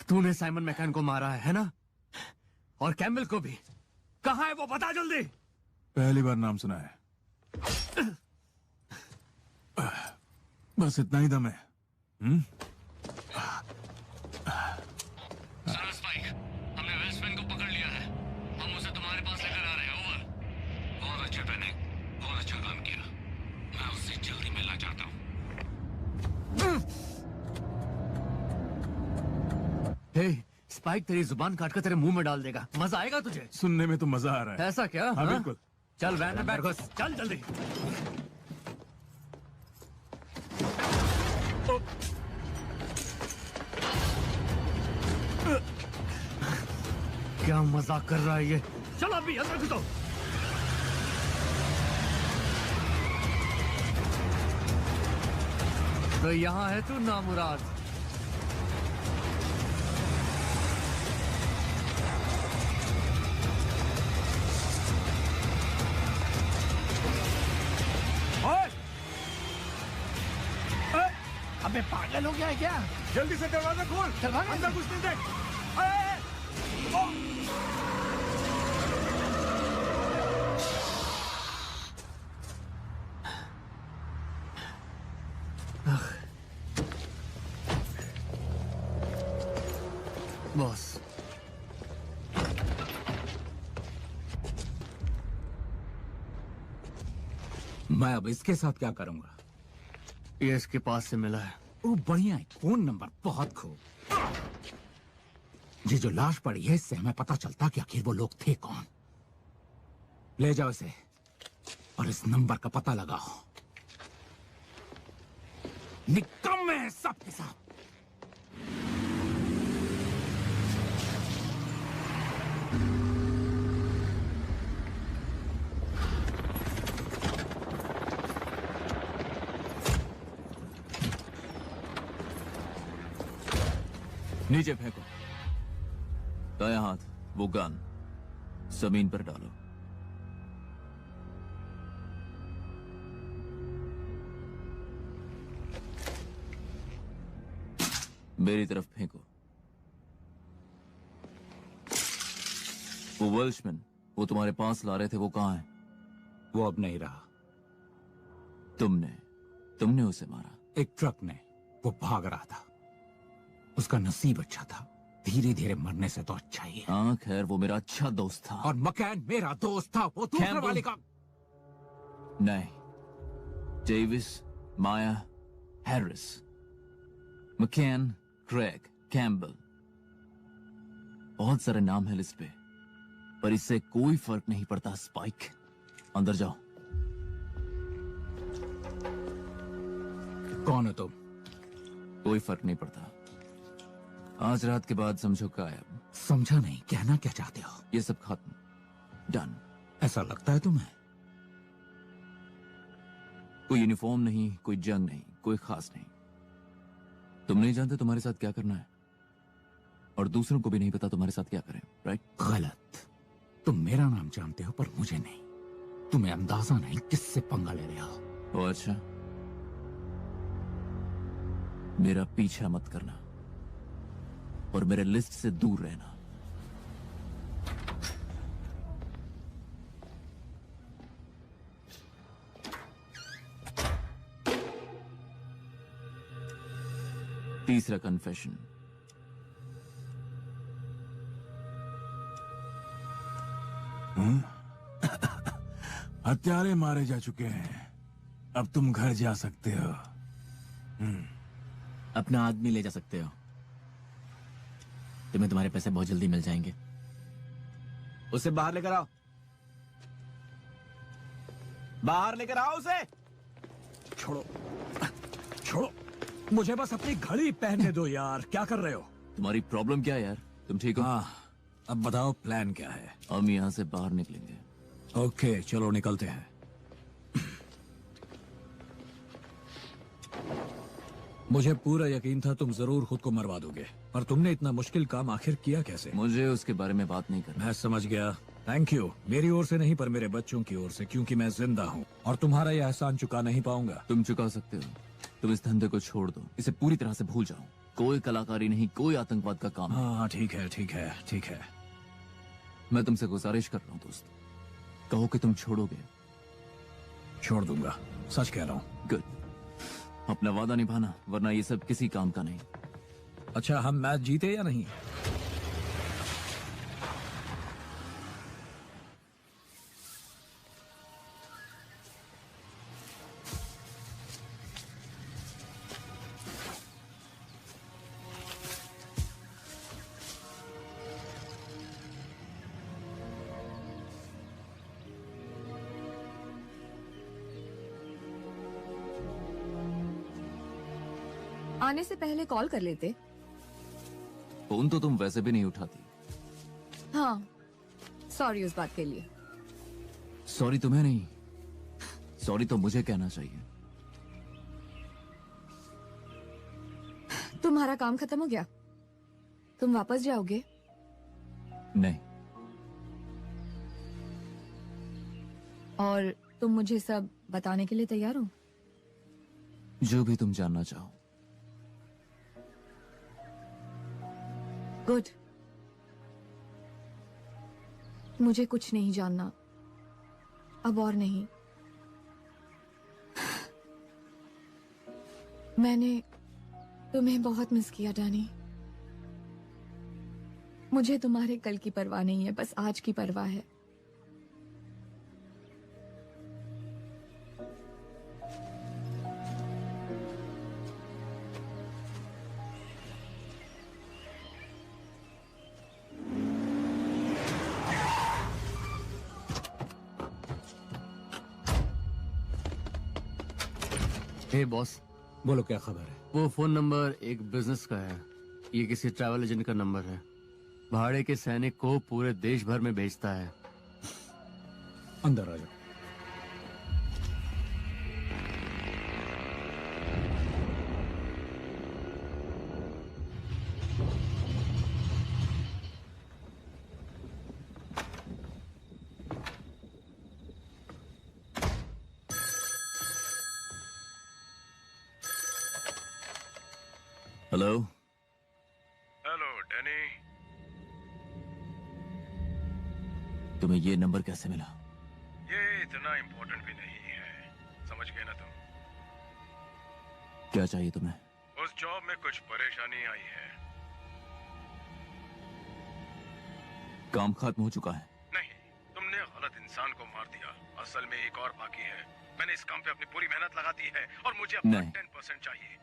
Speaker 13: तूने साइमन मैकन को मारा है ना? और कैम्बल को भी। कहाँ है वो, बता जल्दी।
Speaker 6: पहली बार नाम सुना है। बस इतना ही दम है।
Speaker 13: सुनो स्पाइक, हमने वेल्समैन को पकड़ लिया है। हम उसे तुम्हारे पास लेकर आ रहे हैं। ओवर। बहुत अच्छा पैनिक, बहुत अच्छा काम किया। मैं उससे जल्दी मिलना चाहता हूँ। हे, स्पाइक तेरी जुबान काटकर तेरे मुंह में डाल देगा। मजा आएगा तुझे?
Speaker 6: सुनने में तो मजा आ रहा है।
Speaker 13: ऐसा क्या?
Speaker 6: हाँ, बिल्कुल।
Speaker 13: चल वैन में बैठ, चल जल्दी। क्या मजाक कर रहा है ये? चलो अभी अंदर घुसो। तो यहाँ है तू नामुराद।
Speaker 10: फेल हो गया है क्या?
Speaker 6: जल्दी से दरवाजा खोल,
Speaker 10: चल भाग
Speaker 6: अंदर घुसने दे।
Speaker 13: बॉस,
Speaker 11: मैं अब इसके साथ क्या करूंगा?
Speaker 13: ये इसके पास से मिला है।
Speaker 11: वो बढ़िया है, फोन नंबर बहुत खूब। ये जो लाश पड़ी है, इससे हमें पता चलता कि आखिर वो लोग थे कौन। ले जाओ इसे और इस नंबर का पता लगाओ। निकम्मे हैं सब के सब।
Speaker 3: नीचे फेंको। दायां हाथ, वो गन जमीन पर डालो। मेरी तरफ फेंको। वो वेल्शमैन, वो तुम्हारे पास ला रहे थे, वो कहां है?
Speaker 11: वो अब नहीं रहा।
Speaker 3: तुमने उसे मारा?
Speaker 11: एक ट्रक ने। वो भाग रहा था। उसका नसीब अच्छा था, धीरे धीरे मरने से तो अच्छा ही है।
Speaker 3: हाँ खैर, वो मेरा अच्छा दोस्त था।
Speaker 11: और मकैन मेरा दोस्त था। वो दूसरे वाले का
Speaker 3: नहीं। डेविस, माया, हैरिस, मकैन, क्रेग, कैम्बल, बहुत सारे नाम है लिस्ट पे, पर इससे कोई फर्क नहीं पड़ता। स्पाइक, अंदर जाओ।
Speaker 11: कौन हो तुम?
Speaker 3: कोई फर्क नहीं पड़ता। आज रात के बाद समझो गायब।
Speaker 11: समझा नहीं, कहना क्या चाहते हो?
Speaker 3: ये सब खत्म, डन।
Speaker 11: ऐसा लगता है तुम्हें?
Speaker 3: कोई यूनिफॉर्म नहीं, कोई जंग नहीं, कोई खास नहीं। तुम नहीं जानते तुम्हारे साथ क्या करना है, और दूसरों को भी नहीं पता तुम्हारे साथ क्या करें, राइट?
Speaker 11: गलत। तुम मेरा नाम जानते हो पर मुझे नहीं। तुम्हें अंदाजा नहीं किससे पंगा ले रहे हो।
Speaker 3: ओ अच्छा, मेरा पीछा मत करना और मेरे लिस्ट से दूर रहना। तीसरा कन्फेशन।
Speaker 6: हत्यारे मारे जा चुके हैं, अब तुम घर जा सकते हो।
Speaker 3: अपना आदमी ले जा सकते हो। तुम्हें तुम्हारे पैसे बहुत जल्दी मिल जाएंगे।
Speaker 14: उसे बाहर लेकर आओ, बाहर लेकर आओ उसे।
Speaker 2: छोड़ो, छोड़ो, मुझे बस अपनी घड़ी पहनने दो यार। क्या कर रहे हो?
Speaker 3: तुम्हारी प्रॉब्लम क्या है यार? तुम ठीक हो?
Speaker 2: हाँ, अब बताओ प्लान क्या है?
Speaker 3: हम यहाँ से बाहर निकलेंगे।
Speaker 2: ओके, चलो निकलते हैं। मुझे पूरा यकीन था तुम जरूर खुद को मरवा दोगे, पर तुमने इतना मुश्किल काम आखिर किया कैसे?
Speaker 3: मुझे उसके बारे में बात नहीं करना।
Speaker 2: मैं समझ गया, थैंक यू। मेरी ओर से नहीं पर मेरे बच्चों की ओर से, क्योंकि मैं जिंदा हूँ और तुम्हारा यह एहसान चुका नहीं पाऊंगा।
Speaker 3: तुम चुका सकते हो। तुम इस धंधे को छोड़ दो, इसे पूरी तरह से भूल जाओ। कोई कलाकारी नहीं, कोई आतंकवाद का काम।
Speaker 2: हाँ ठीक है, ठीक है, ठीक है।
Speaker 3: मैं तुमसे गुजारिश कर रहा हूँ दोस्त, कहो कि तुम छोड़ोगे।
Speaker 2: छोड़ दूंगा, सच कह रहा हूँ।
Speaker 3: गुड। अपना वादा निभाना, वरना ये सब किसी काम का नहीं।
Speaker 2: अच्छा, हम मैच जीते या नहीं?
Speaker 7: आने से पहले कॉल कर लेते।
Speaker 3: फोन तो तुम वैसे भी नहीं उठाती।
Speaker 7: हाँ, सॉरी उस बात के लिए।
Speaker 3: सॉरी तुम्हें नहीं, सॉरी तो मुझे कहना चाहिए।
Speaker 7: तुम्हारा काम खत्म हो गया? तुम वापस जाओगे?
Speaker 3: नहीं।
Speaker 7: और तुम मुझे सब बताने के लिए तैयार हो?
Speaker 3: जो भी तुम जानना चाहो।
Speaker 7: गुड। मुझे कुछ नहीं जानना अब और नहीं। मैंने तुम्हें बहुत मिस किया डैनी। मुझे तुम्हारे कल की परवाह नहीं है, बस आज की परवाह है।
Speaker 13: हे बॉस,
Speaker 11: बोलो क्या खबर है?
Speaker 13: वो फोन नंबर एक बिजनेस का है। ये किसी ट्रैवल एजेंट का नंबर है। भाड़े के सैनिक को पूरे देश भर में भेजता है।
Speaker 11: अंदर आ जाओ।
Speaker 3: हेलो।
Speaker 16: Hello Danny.
Speaker 3: तुम्हें ये नंबर कैसे मिला?
Speaker 16: ये इतना इम्पोर्टेंट भी नहीं है, समझ गए ना तुम?
Speaker 3: क्या चाहिए तुम्हें?
Speaker 16: उस जॉब में कुछ परेशानी आई है।
Speaker 3: काम खत्म हो चुका है?
Speaker 16: नहीं, तुमने गलत इंसान को मार दिया। असल में एक और बाकी है। मैंने इस काम पे अपनी पूरी मेहनत लगा दी है और मुझे अपना
Speaker 3: नहीं।
Speaker 16: 10% चाहिए।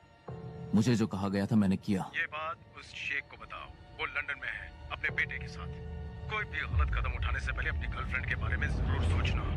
Speaker 3: मुझे जो कहा गया था मैंने किया।
Speaker 16: ये बात उस शेख को बताओ, वो लंदन में है अपने बेटे के साथ। कोई भी गलत कदम उठाने से पहले अपनी गर्लफ्रेंड के बारे में जरूर सोचना।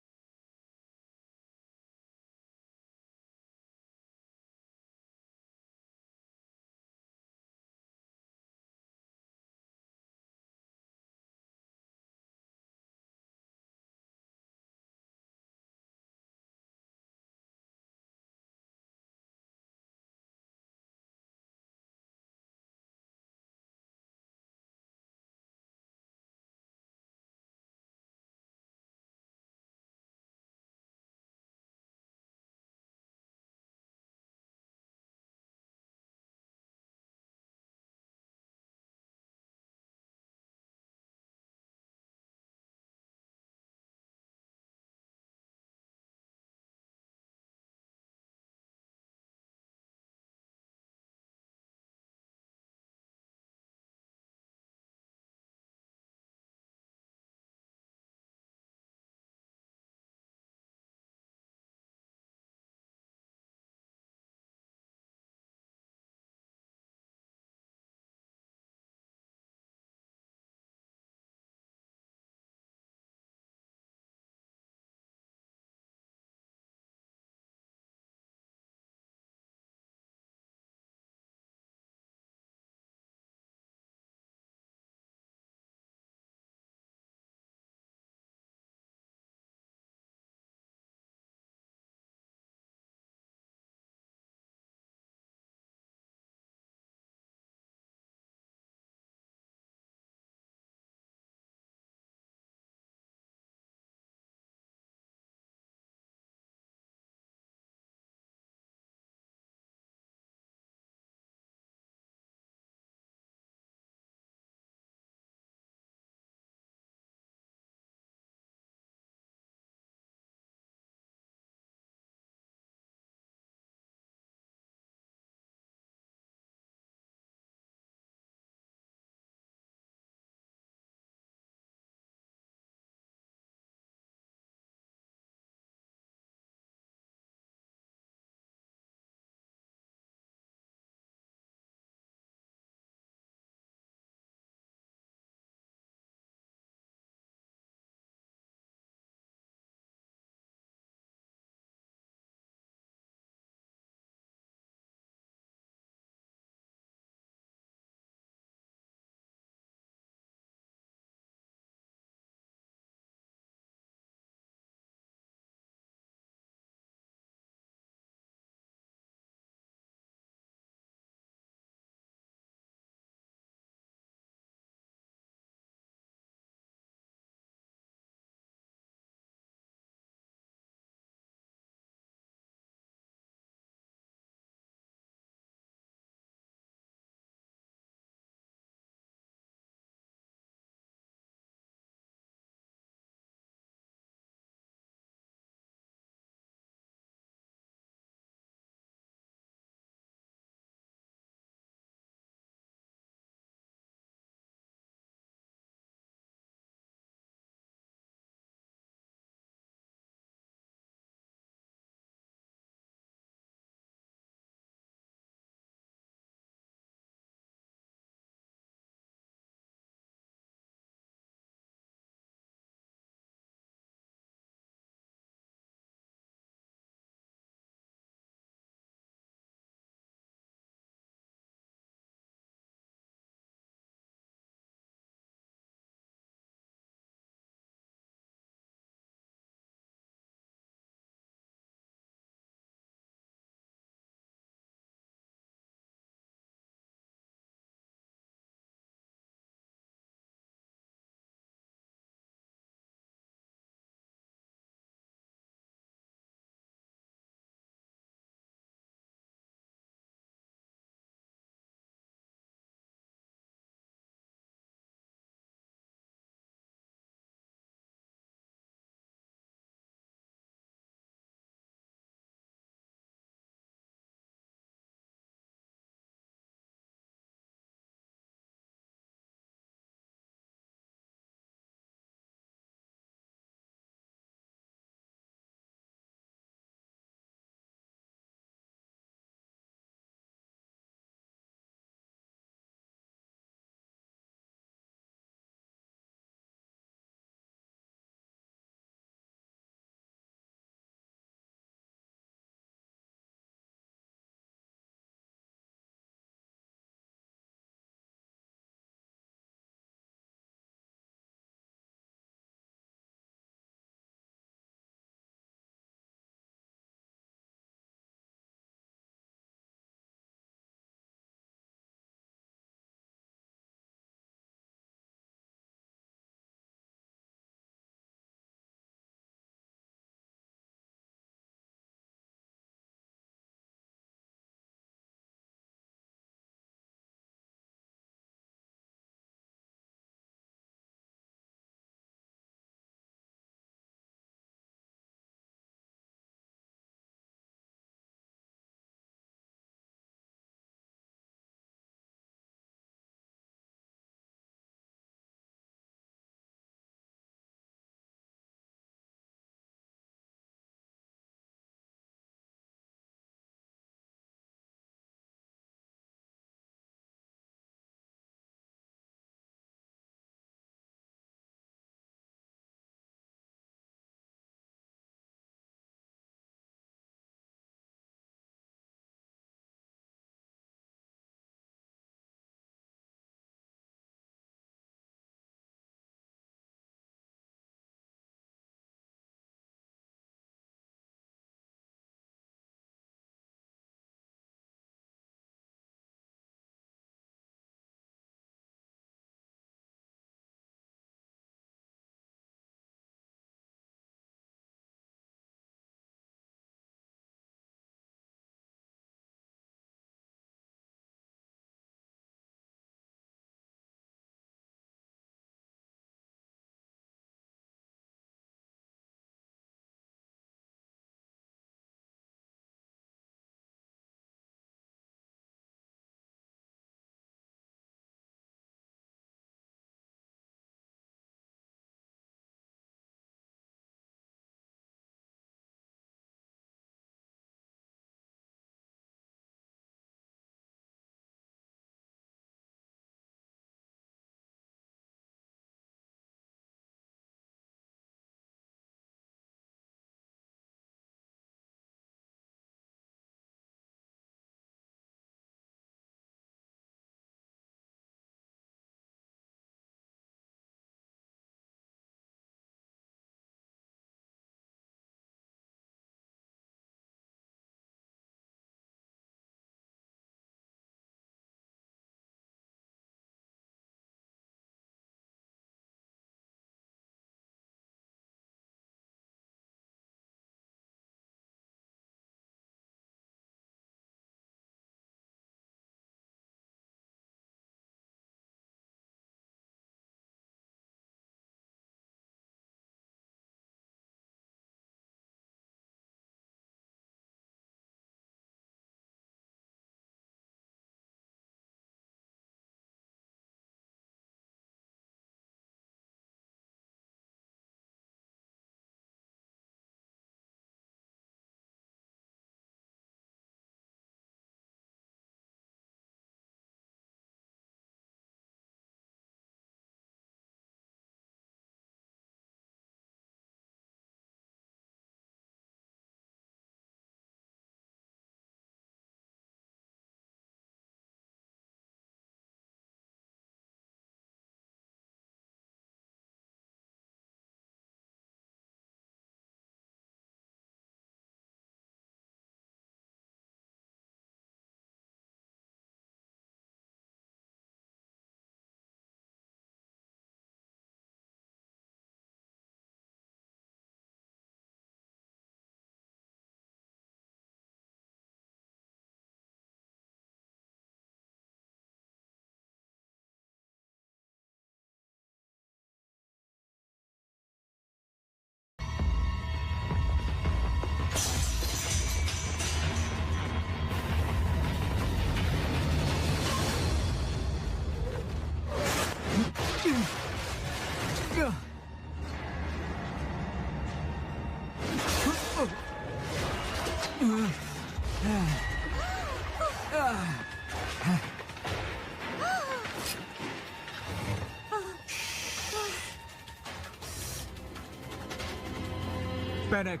Speaker 2: पैनिक।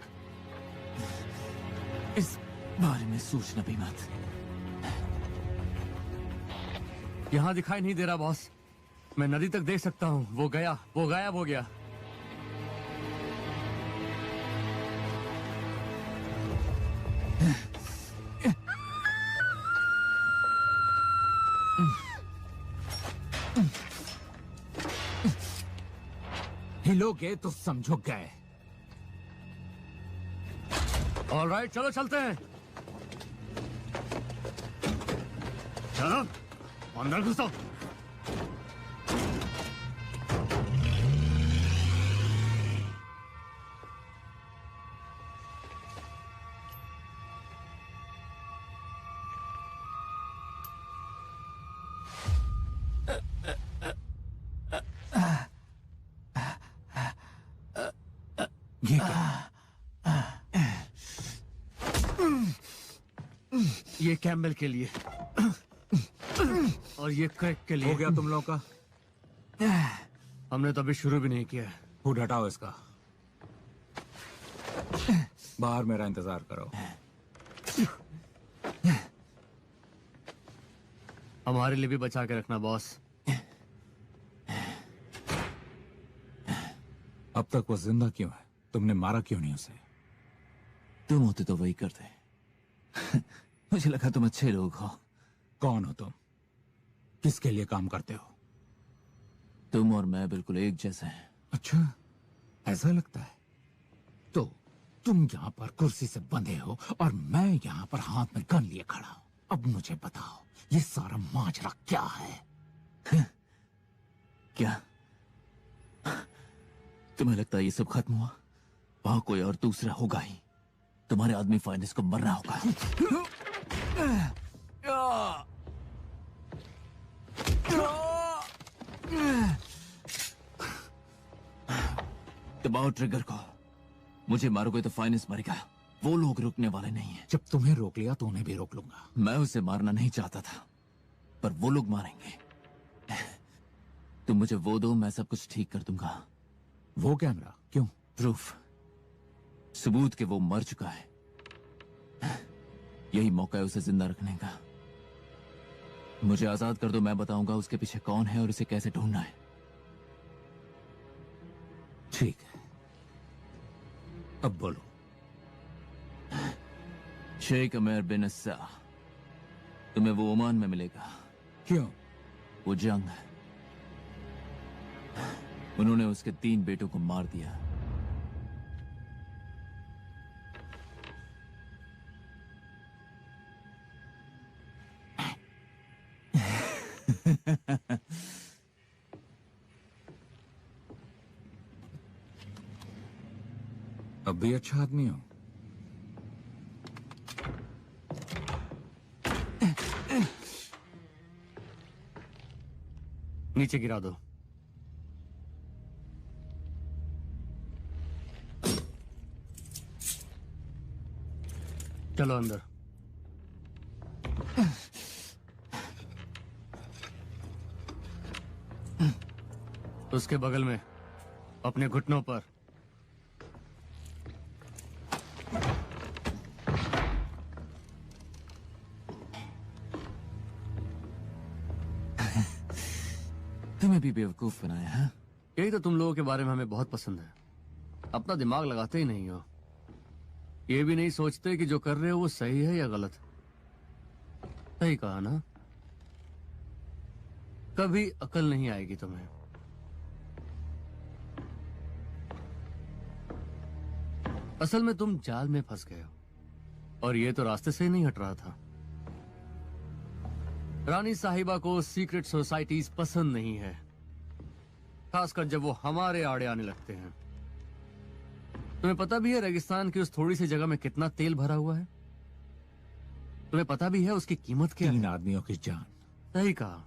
Speaker 3: इस बारे में सोचना भी मत।
Speaker 13: यहां दिखाई नहीं दे रहा बॉस। मैं नदी तक देख सकता हूं। वो गया, वो गायब हो गया।
Speaker 11: हिलोगे तो समझो गए।
Speaker 13: ऑलराइट, चलो चलते हैं। चलो अंदर घुसो।
Speaker 11: ये क्या?
Speaker 13: ये कैम्बल के लिए और ये क्रैक के लिए।
Speaker 11: हो गया तुम लोगों का?
Speaker 13: हमने तो अभी शुरू भी नहीं किया है।
Speaker 11: फूड हटाओ इसका। बाहर मेरा इंतजार करो।
Speaker 13: हमारे लिए भी बचा के रखना बॉस।
Speaker 11: अब तक वो जिंदा क्यों है? तुमने मारा क्यों नहीं उसे?
Speaker 3: तुम होते तो वही करते। मुझे लगा तुम अच्छे लोग हो।
Speaker 11: कौन हो तुम? किसके लिए काम करते हो?
Speaker 3: तुम और मैं बिल्कुल एक जैसे हैं।
Speaker 11: अच्छा, ऐसा लगता है। तो तुम यहाँ पर कुर्सी से बंधे हो और मैं यहाँ पर हाथ में गन लिए खड़ा हूं। अब मुझे बताओ, ये सारा माजरा क्या है?
Speaker 3: क्या तुम्हें लगता है ये सब खत्म हुआ? वहां कोई और दूसरा होगा ही। तुम्हारे आदमी फाइनेंस को मरना होगा। दबाओ ट्रिगर को। मुझे मारोगे तो फाइनेंस मरेगा। वो लोग रुकने वाले नहीं हैं।
Speaker 11: जब तुम्हें रोक लिया तो उन्हें भी रोक लूंगा।
Speaker 3: मैं उसे मारना नहीं चाहता था, पर वो लोग मारेंगे। तुम मुझे वो दो, मैं सब कुछ ठीक कर दूंगा।
Speaker 11: वो कैमरा क्यों?
Speaker 3: प्रूफ, सबूत कि वो मर चुका है। यही मौका है उसे जिंदा रखने का। मुझे आजाद कर दो, मैं बताऊंगा उसके पीछे कौन है और उसे कैसे ढूंढना है।
Speaker 11: ठीक है, अब बोलो।
Speaker 3: शेख अमेर बिन अस्सा, तुम्हें वो ओमान में मिलेगा।
Speaker 11: क्यों?
Speaker 3: वो जंग है। उन्होंने उसके 3 बेटों को मार दिया।
Speaker 11: अब भी अच्छा आदमी हो।
Speaker 13: नीचे गिरा दो। चलो अंदर। उसके बगल में अपने घुटनों पर
Speaker 3: तुम्हें भी बेवकूफ बनाया है।
Speaker 13: यही तो तुम लोगों के बारे में हमें बहुत पसंद है। अपना दिमाग लगाते ही नहीं हो। ये भी नहीं सोचते कि जो कर रहे हो वो सही है या गलत। सही कहा ना? कभी अकल नहीं आएगी तुम्हें। असल में तुम जाल में फंस गए हो और ये तो रास्ते से ही नहीं हट रहा था। रानी साहिबा को सीक्रेट सोसाइटीज पसंद नहीं है, खासकर जब वो हमारे आड़े आने लगते हैं। तुम्हें पता भी है रेगिस्तान की उस थोड़ी सी जगह में कितना तेल भरा हुआ है? तुम्हें पता भी है उसकी कीमत क्या है?
Speaker 11: 3 आदमियों की जान।
Speaker 13: सही कहा।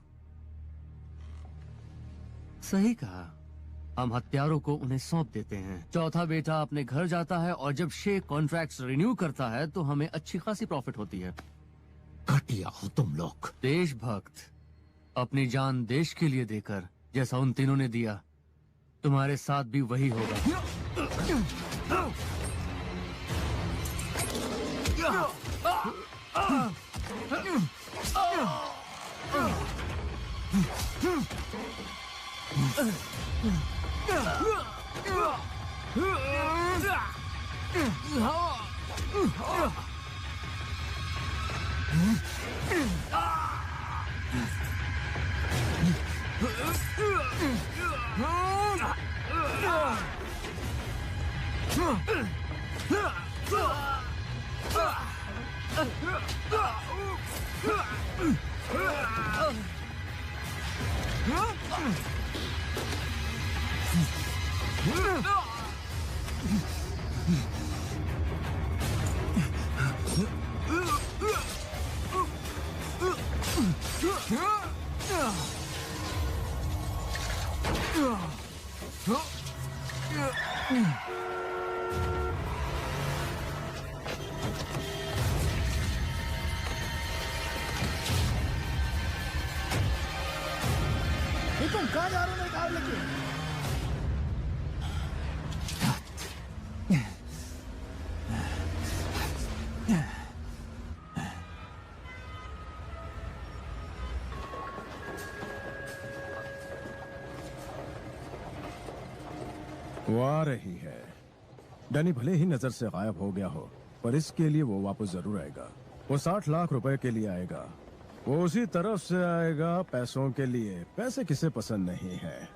Speaker 13: सही कहा। हम हत्यारों को उन्हें सौंप देते हैं, चौथा बेटा अपने घर जाता है और जब शेख कॉन्ट्रैक्ट्स रिन्यू करता है तो हमें अच्छी खासी प्रॉफिट होती है।
Speaker 11: घटिया हो तुम लोग।
Speaker 13: देशभक्त, अपनी जान देश के लिए देकर जैसा उन तीनों ने दिया, तुम्हारे साथ भी वही होगा।
Speaker 9: ये तुम कहाँ जा रहे हो मेरी कार लेके?
Speaker 4: वो आ रही है। डैनी भले ही नजर से गायब हो गया हो, पर इसके लिए वो वापस जरूर आएगा। वो 60 लाख रुपए के लिए आएगा। वो उसी तरफ से आएगा, पैसों के लिए। पैसे किसे पसंद नहीं है?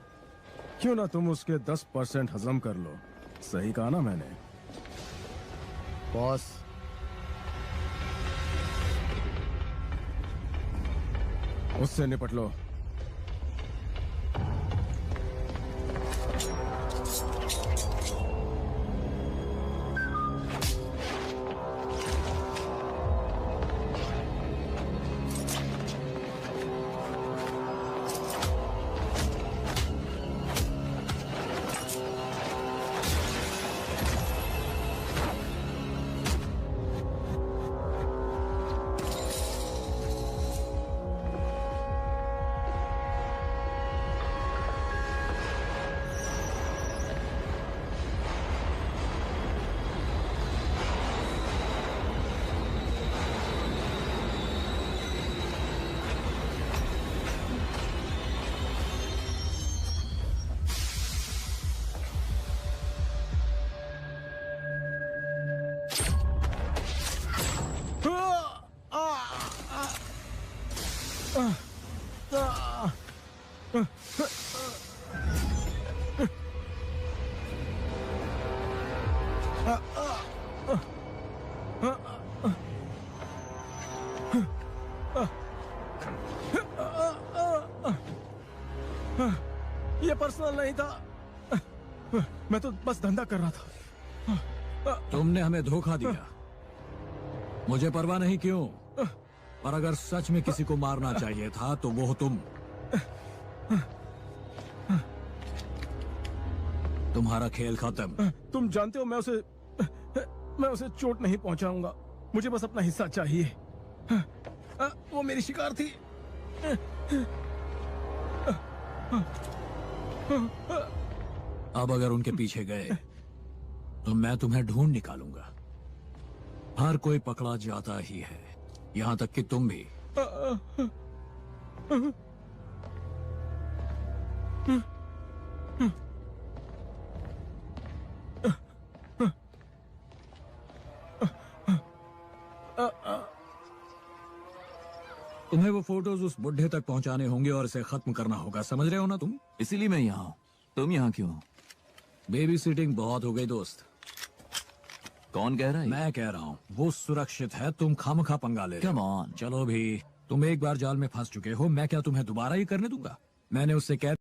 Speaker 4: क्यों ना तुम उसके 10% हजम कर लो। सही कहा ना मैंने?
Speaker 13: बॉस,
Speaker 4: उससे निपट लो। ये पर्सनल नहीं था। मैं तो बस धंधा कर रहा था।
Speaker 2: तुमने हमें धोखा दिया। मुझे परवाह नहीं क्यों, पर अगर सच में किसी को मारना चाहिए था तो वो हो तुम। तुम्हारा खेल खत्म।
Speaker 4: तुम जानते हो मैं उसे चोट नहीं पहुंचाऊंगा। मुझे बस अपना हिस्सा चाहिए। वो मेरी शिकार थी।
Speaker 2: अब अगर उनके पीछे गए तो मैं तुम्हें ढूंढ निकालूंगा। हर कोई पकड़ा जाता ही है, यहां तक कि तुम भी। तुम्हें वो फोटोज उस बुढ़े तक पहुंचाने होंगे और इसे खत्म करना होगा, समझ रहे हो ना तुम?
Speaker 3: इसीलिए मैं यहाँ हूँ। तुम यहाँ क्यों?
Speaker 2: बेबी सिटिंग बहुत हो गई दोस्त।
Speaker 3: कौन कह रहा है?
Speaker 2: मैं कह रहा हूँ। वो सुरक्षित है, तुम खामखा पंगा ले रहे हो।
Speaker 3: Come on।
Speaker 2: चलो भी, तुम एक बार जाल में फंस चुके हो, मैं क्या तुम्हें दोबारा ही करने दूंगा? मैंने उससे कह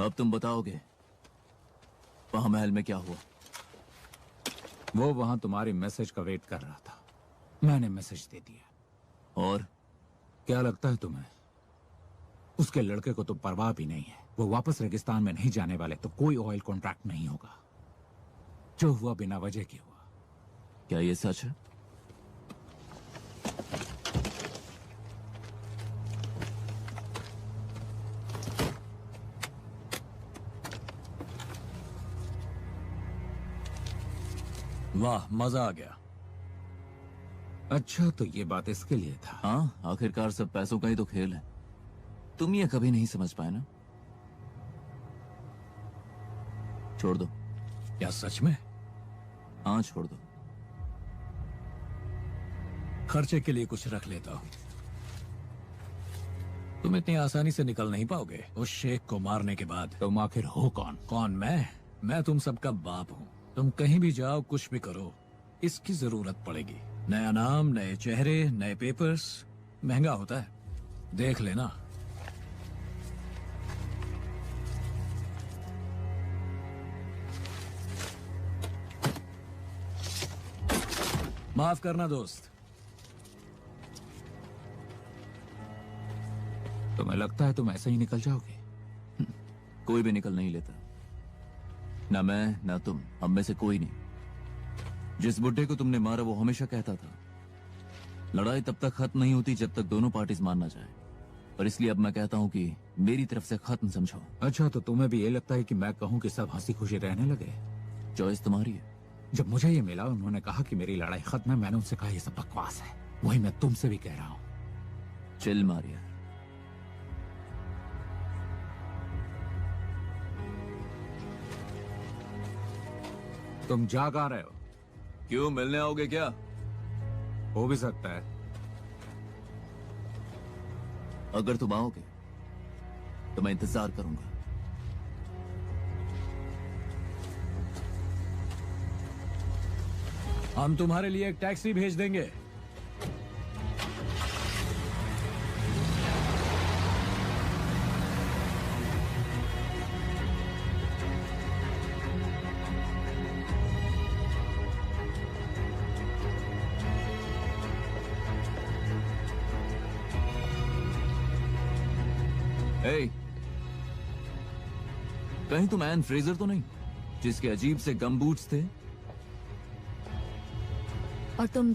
Speaker 3: अब तुम बताओगे वहां महल में क्या हुआ?
Speaker 11: वो वहां तुम्हारी मैसेज का वेट कर रहा था। मैंने मैसेज दे दिया।
Speaker 3: और
Speaker 11: क्या लगता है तुम्हें उसके लड़के को तो परवाह भी नहीं है? वो वापस रेगिस्तान में नहीं जाने वाले, तो कोई ऑयल कॉन्ट्रैक्ट नहीं होगा। जो हुआ बिना वजह के हुआ।
Speaker 3: क्या ये सच है?
Speaker 2: वाह, मजा आ गया।
Speaker 11: अच्छा, तो ये बात इसके लिए था।
Speaker 3: हाँ, आखिरकार सब पैसों का ही तो खेल है। तुम ये कभी नहीं समझ पाए ना? छोड़ दो।
Speaker 2: क्या सच में?
Speaker 3: हाँ, छोड़ दो।
Speaker 2: खर्चे के लिए कुछ रख लेता हूं। तुम इतनी आसानी से निकल नहीं पाओगे उस शेख को मारने के बाद।
Speaker 11: तुम आखिर हो कौन?
Speaker 2: कौन? मैं तुम सबका बाप हूँ। तुम कहीं भी जाओ, कुछ भी करो, इसकी जरूरत पड़ेगी। नया नाम, नए चेहरे, नए पेपर्स, महंगा होता है, देख लेना। माफ करना दोस्त।
Speaker 11: तुम्हें लगता है तुम ऐसे ही निकल जाओगे?
Speaker 3: कोई भी निकल नहीं लेता, ना मैं ना तुम, हम में से कोई नहीं। जिस बुड्ढे को तुमने मारा वो हमेशा कहता था लड़ाई तब तक खत्म नहीं होती जब तक दोनों पार्टीज मान ना जाए, और इसलिए अब मैं कहता हूं कि मेरी तरफ से खत्म समझो।
Speaker 11: अच्छा, तो तुम्हें भी ये लगता है कि मैं कहूं कि सब हंसी खुशी रहने लगे?
Speaker 3: चॉइस तुम्हारी है।
Speaker 11: जब मुझे ये मिला, उन्होंने कहा कि मेरी लड़ाई खत्म है, मैंने उनसे कहा ये सब बकवास है। वही मैं तुमसे भी कह रहा हूं।
Speaker 3: चिल मारिया।
Speaker 11: तुम जा कहां रहे हो?
Speaker 3: क्यों, मिलने आओगे क्या?
Speaker 11: हो भी सकता है।
Speaker 3: अगर तुम आओगे तो मैं इंतजार करूंगा।
Speaker 2: हम तुम्हारे लिए एक टैक्सी भेज देंगे।
Speaker 3: Hey, कहीं तुम एन फ्रेजर तो नहीं, जिसके अजीब से गम बूट्स थे?
Speaker 7: और तुम